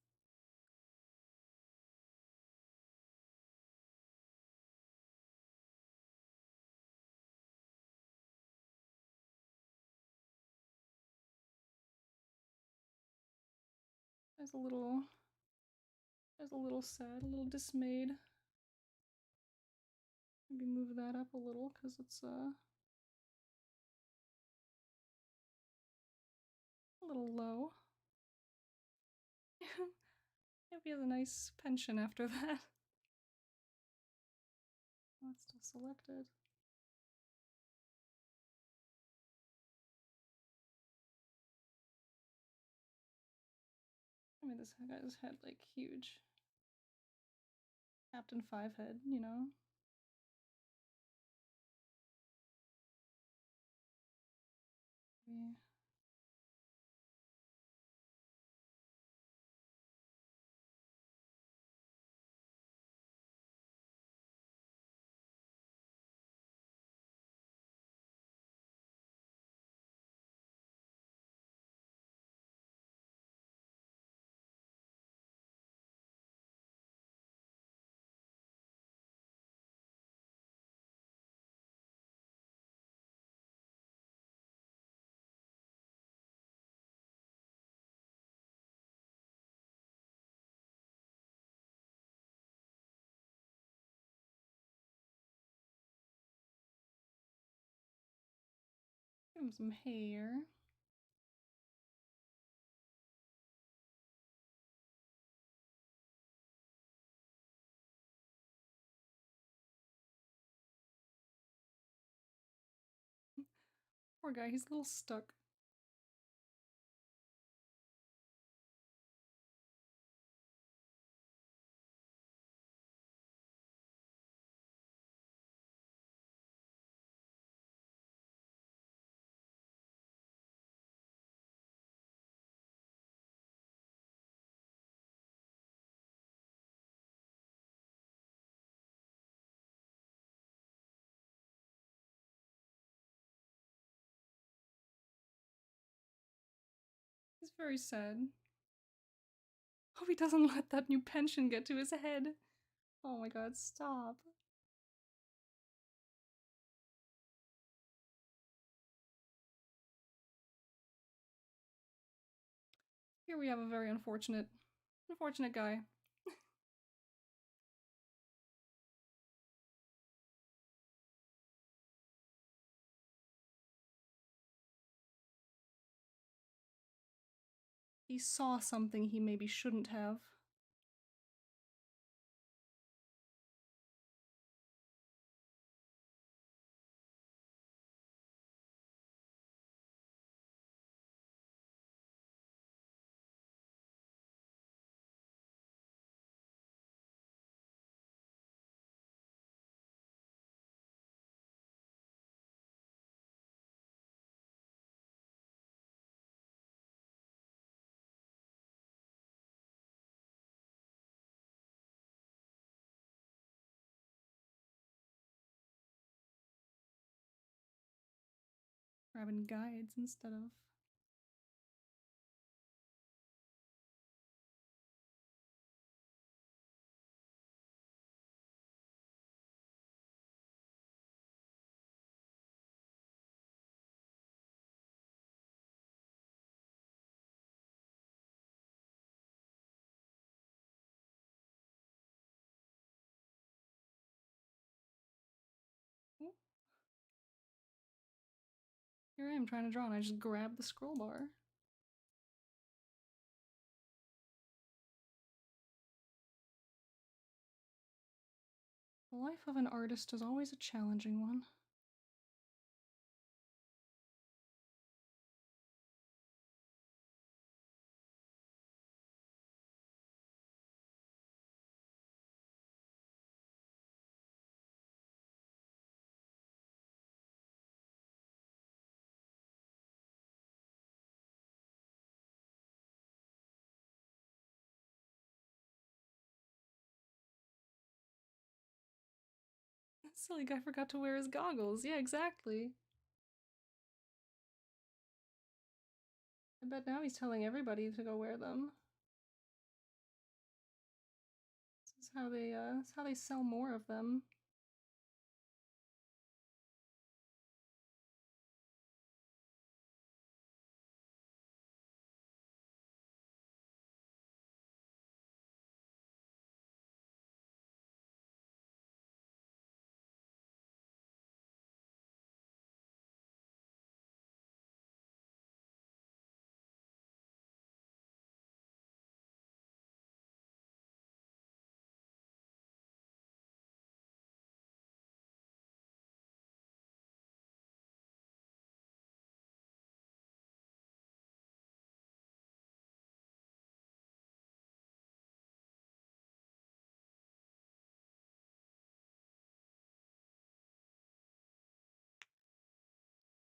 There's a little sad, a little dismayed. Maybe move that up a little, because it's a little low. Maybe he has a nice pension after that. Oh, it's still selected. I mean, this guy's head, like, huge. Captain Five head, you know? Maybe. Give him some hair. Poor guy, he's a little stuck. He's very sad. Hope he doesn't let that new pension get to his head. Oh my god, stop. Here we have a very unfortunate guy. He saw something he maybe shouldn't have. Grabbing guides instead of. Ooh. Here I am trying to draw and I just grab the scroll bar. The life of an artist is always a challenging one. That silly guy forgot to wear his goggles. Yeah, exactly. I bet now he's telling everybody to go wear them. This is how they sell more of them.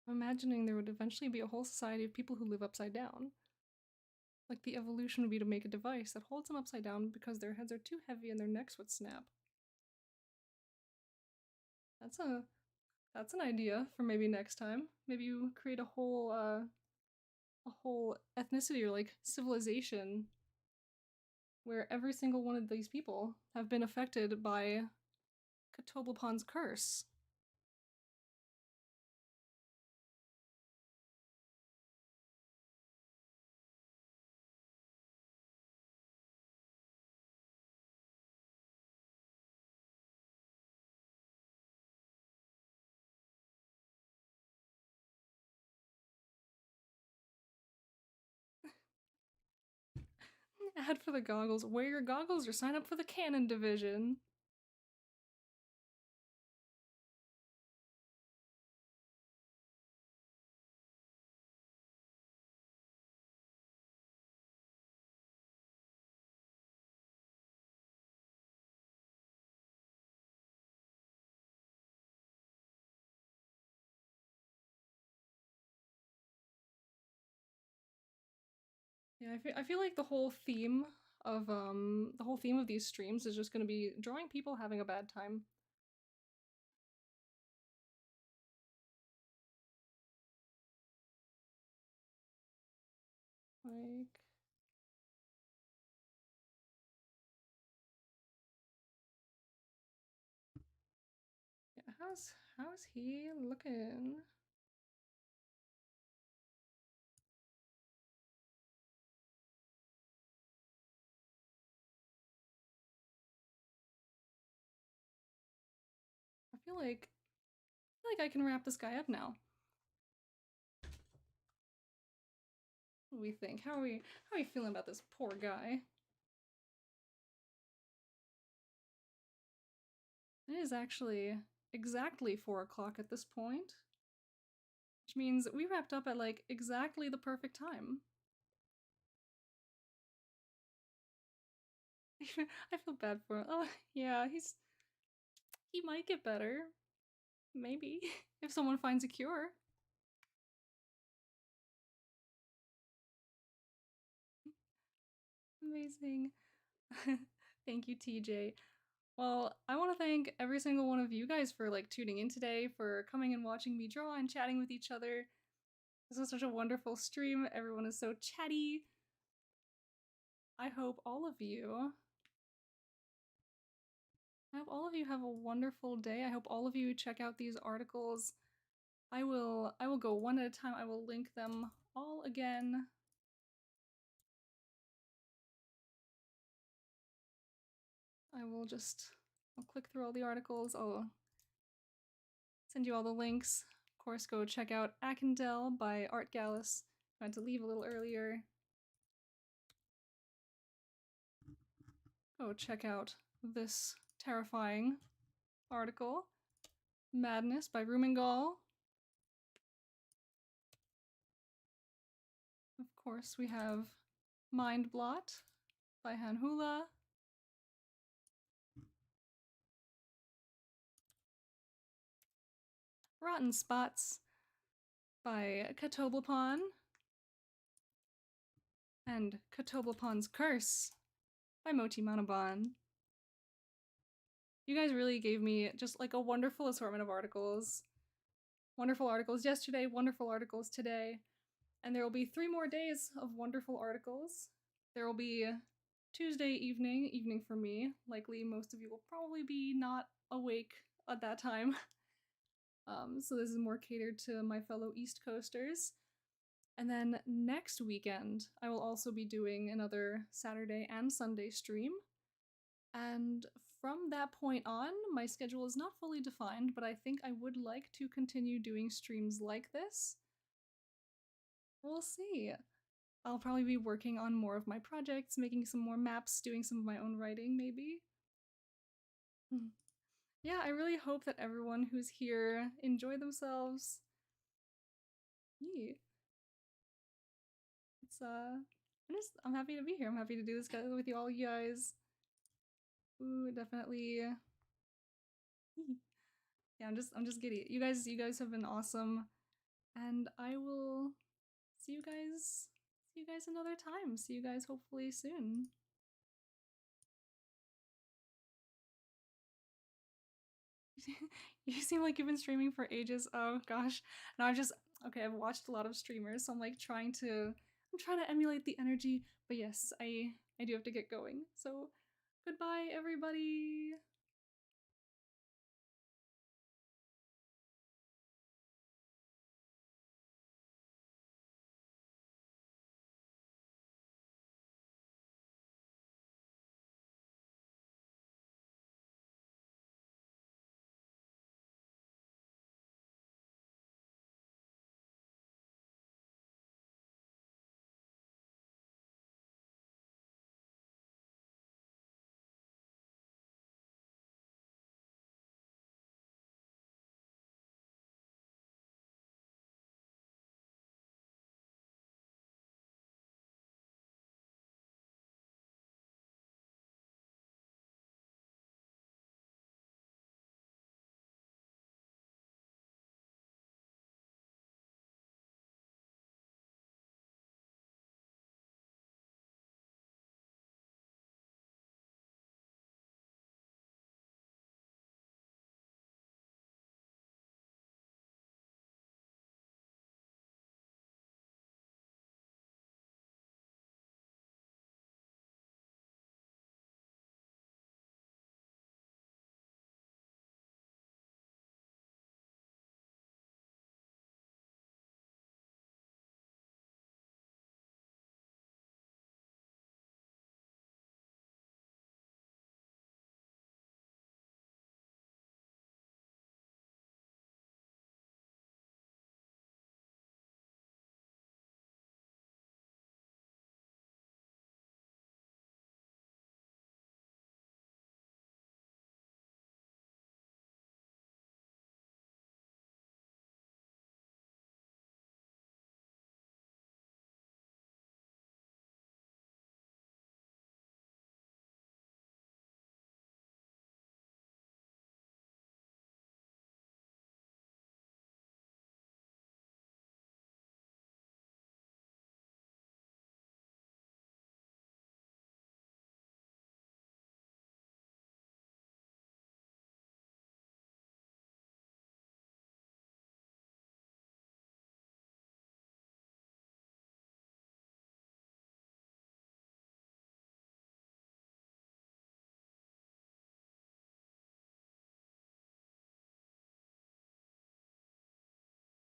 I'm imagining there would eventually be a whole society of people who live upside down. Like the evolution would be to make a device that holds them upside down because their heads are too heavy and their necks would snap. That's an idea for maybe next time. Maybe you create a whole ethnicity or like civilization where every single one of these people have been affected by Katoblipon's curse. Ad for the goggles. Wear your goggles or sign up for the Canon division. Yeah, I feel like the whole theme of these streams is just going to be drawing people having a bad time. Like, yeah, how's he looking? I feel like I can wrap this guy up now. What do we think? How are we feeling about this poor guy? It is actually exactly 4 o'clock at this point, which means we wrapped up at like exactly the perfect time. I feel bad for him. Oh yeah, he might get better. Maybe if someone finds a cure. Amazing. Thank you, TJ. Well, I want to thank every single one of you guys for like tuning in today, for coming and watching me draw and chatting with each other. This was such a wonderful stream. Everyone is so chatty. I hope all of you have a wonderful day. I hope all of you check out these articles. I will go one at a time. I will link them all again. I'll click through all the articles. I'll send you all the links. Of course, go check out Akendel by Art Gallus. I had to leave a little earlier. Go check out this terrifying article, Madness by Rumengal. Of course, we have Mind Blot by Hanhula. Rotten Spots by Katoblepon. And Katoblepon's Curse by Moti Manobon. You guys really gave me just like a wonderful assortment of articles. Wonderful articles yesterday, wonderful articles today. And there will be 3 more days of wonderful articles. There will be Tuesday evening for me. Likely most of you will probably be not awake at that time. So this is more catered to my fellow East Coasters. And then next weekend, I will also be doing another Saturday and Sunday stream. And from that point on, my schedule is not fully defined, but I think I would like to continue doing streams like this. We'll see. I'll probably be working on more of my projects, making some more maps, doing some of my own writing, maybe. Yeah, I really hope that everyone who's here enjoy themselves. Yeah. I'm happy to be here. I'm happy to do this with you all, you guys. Ooh, definitely. Yeah, I'm just giddy. You guys have been awesome, and I will see you guys another time. See you guys hopefully soon. You seem like you've been streaming for ages. Oh gosh. No, I've watched a lot of streamers, so I'm like trying to emulate the energy. But yes, I do have to get going. So goodbye everybody.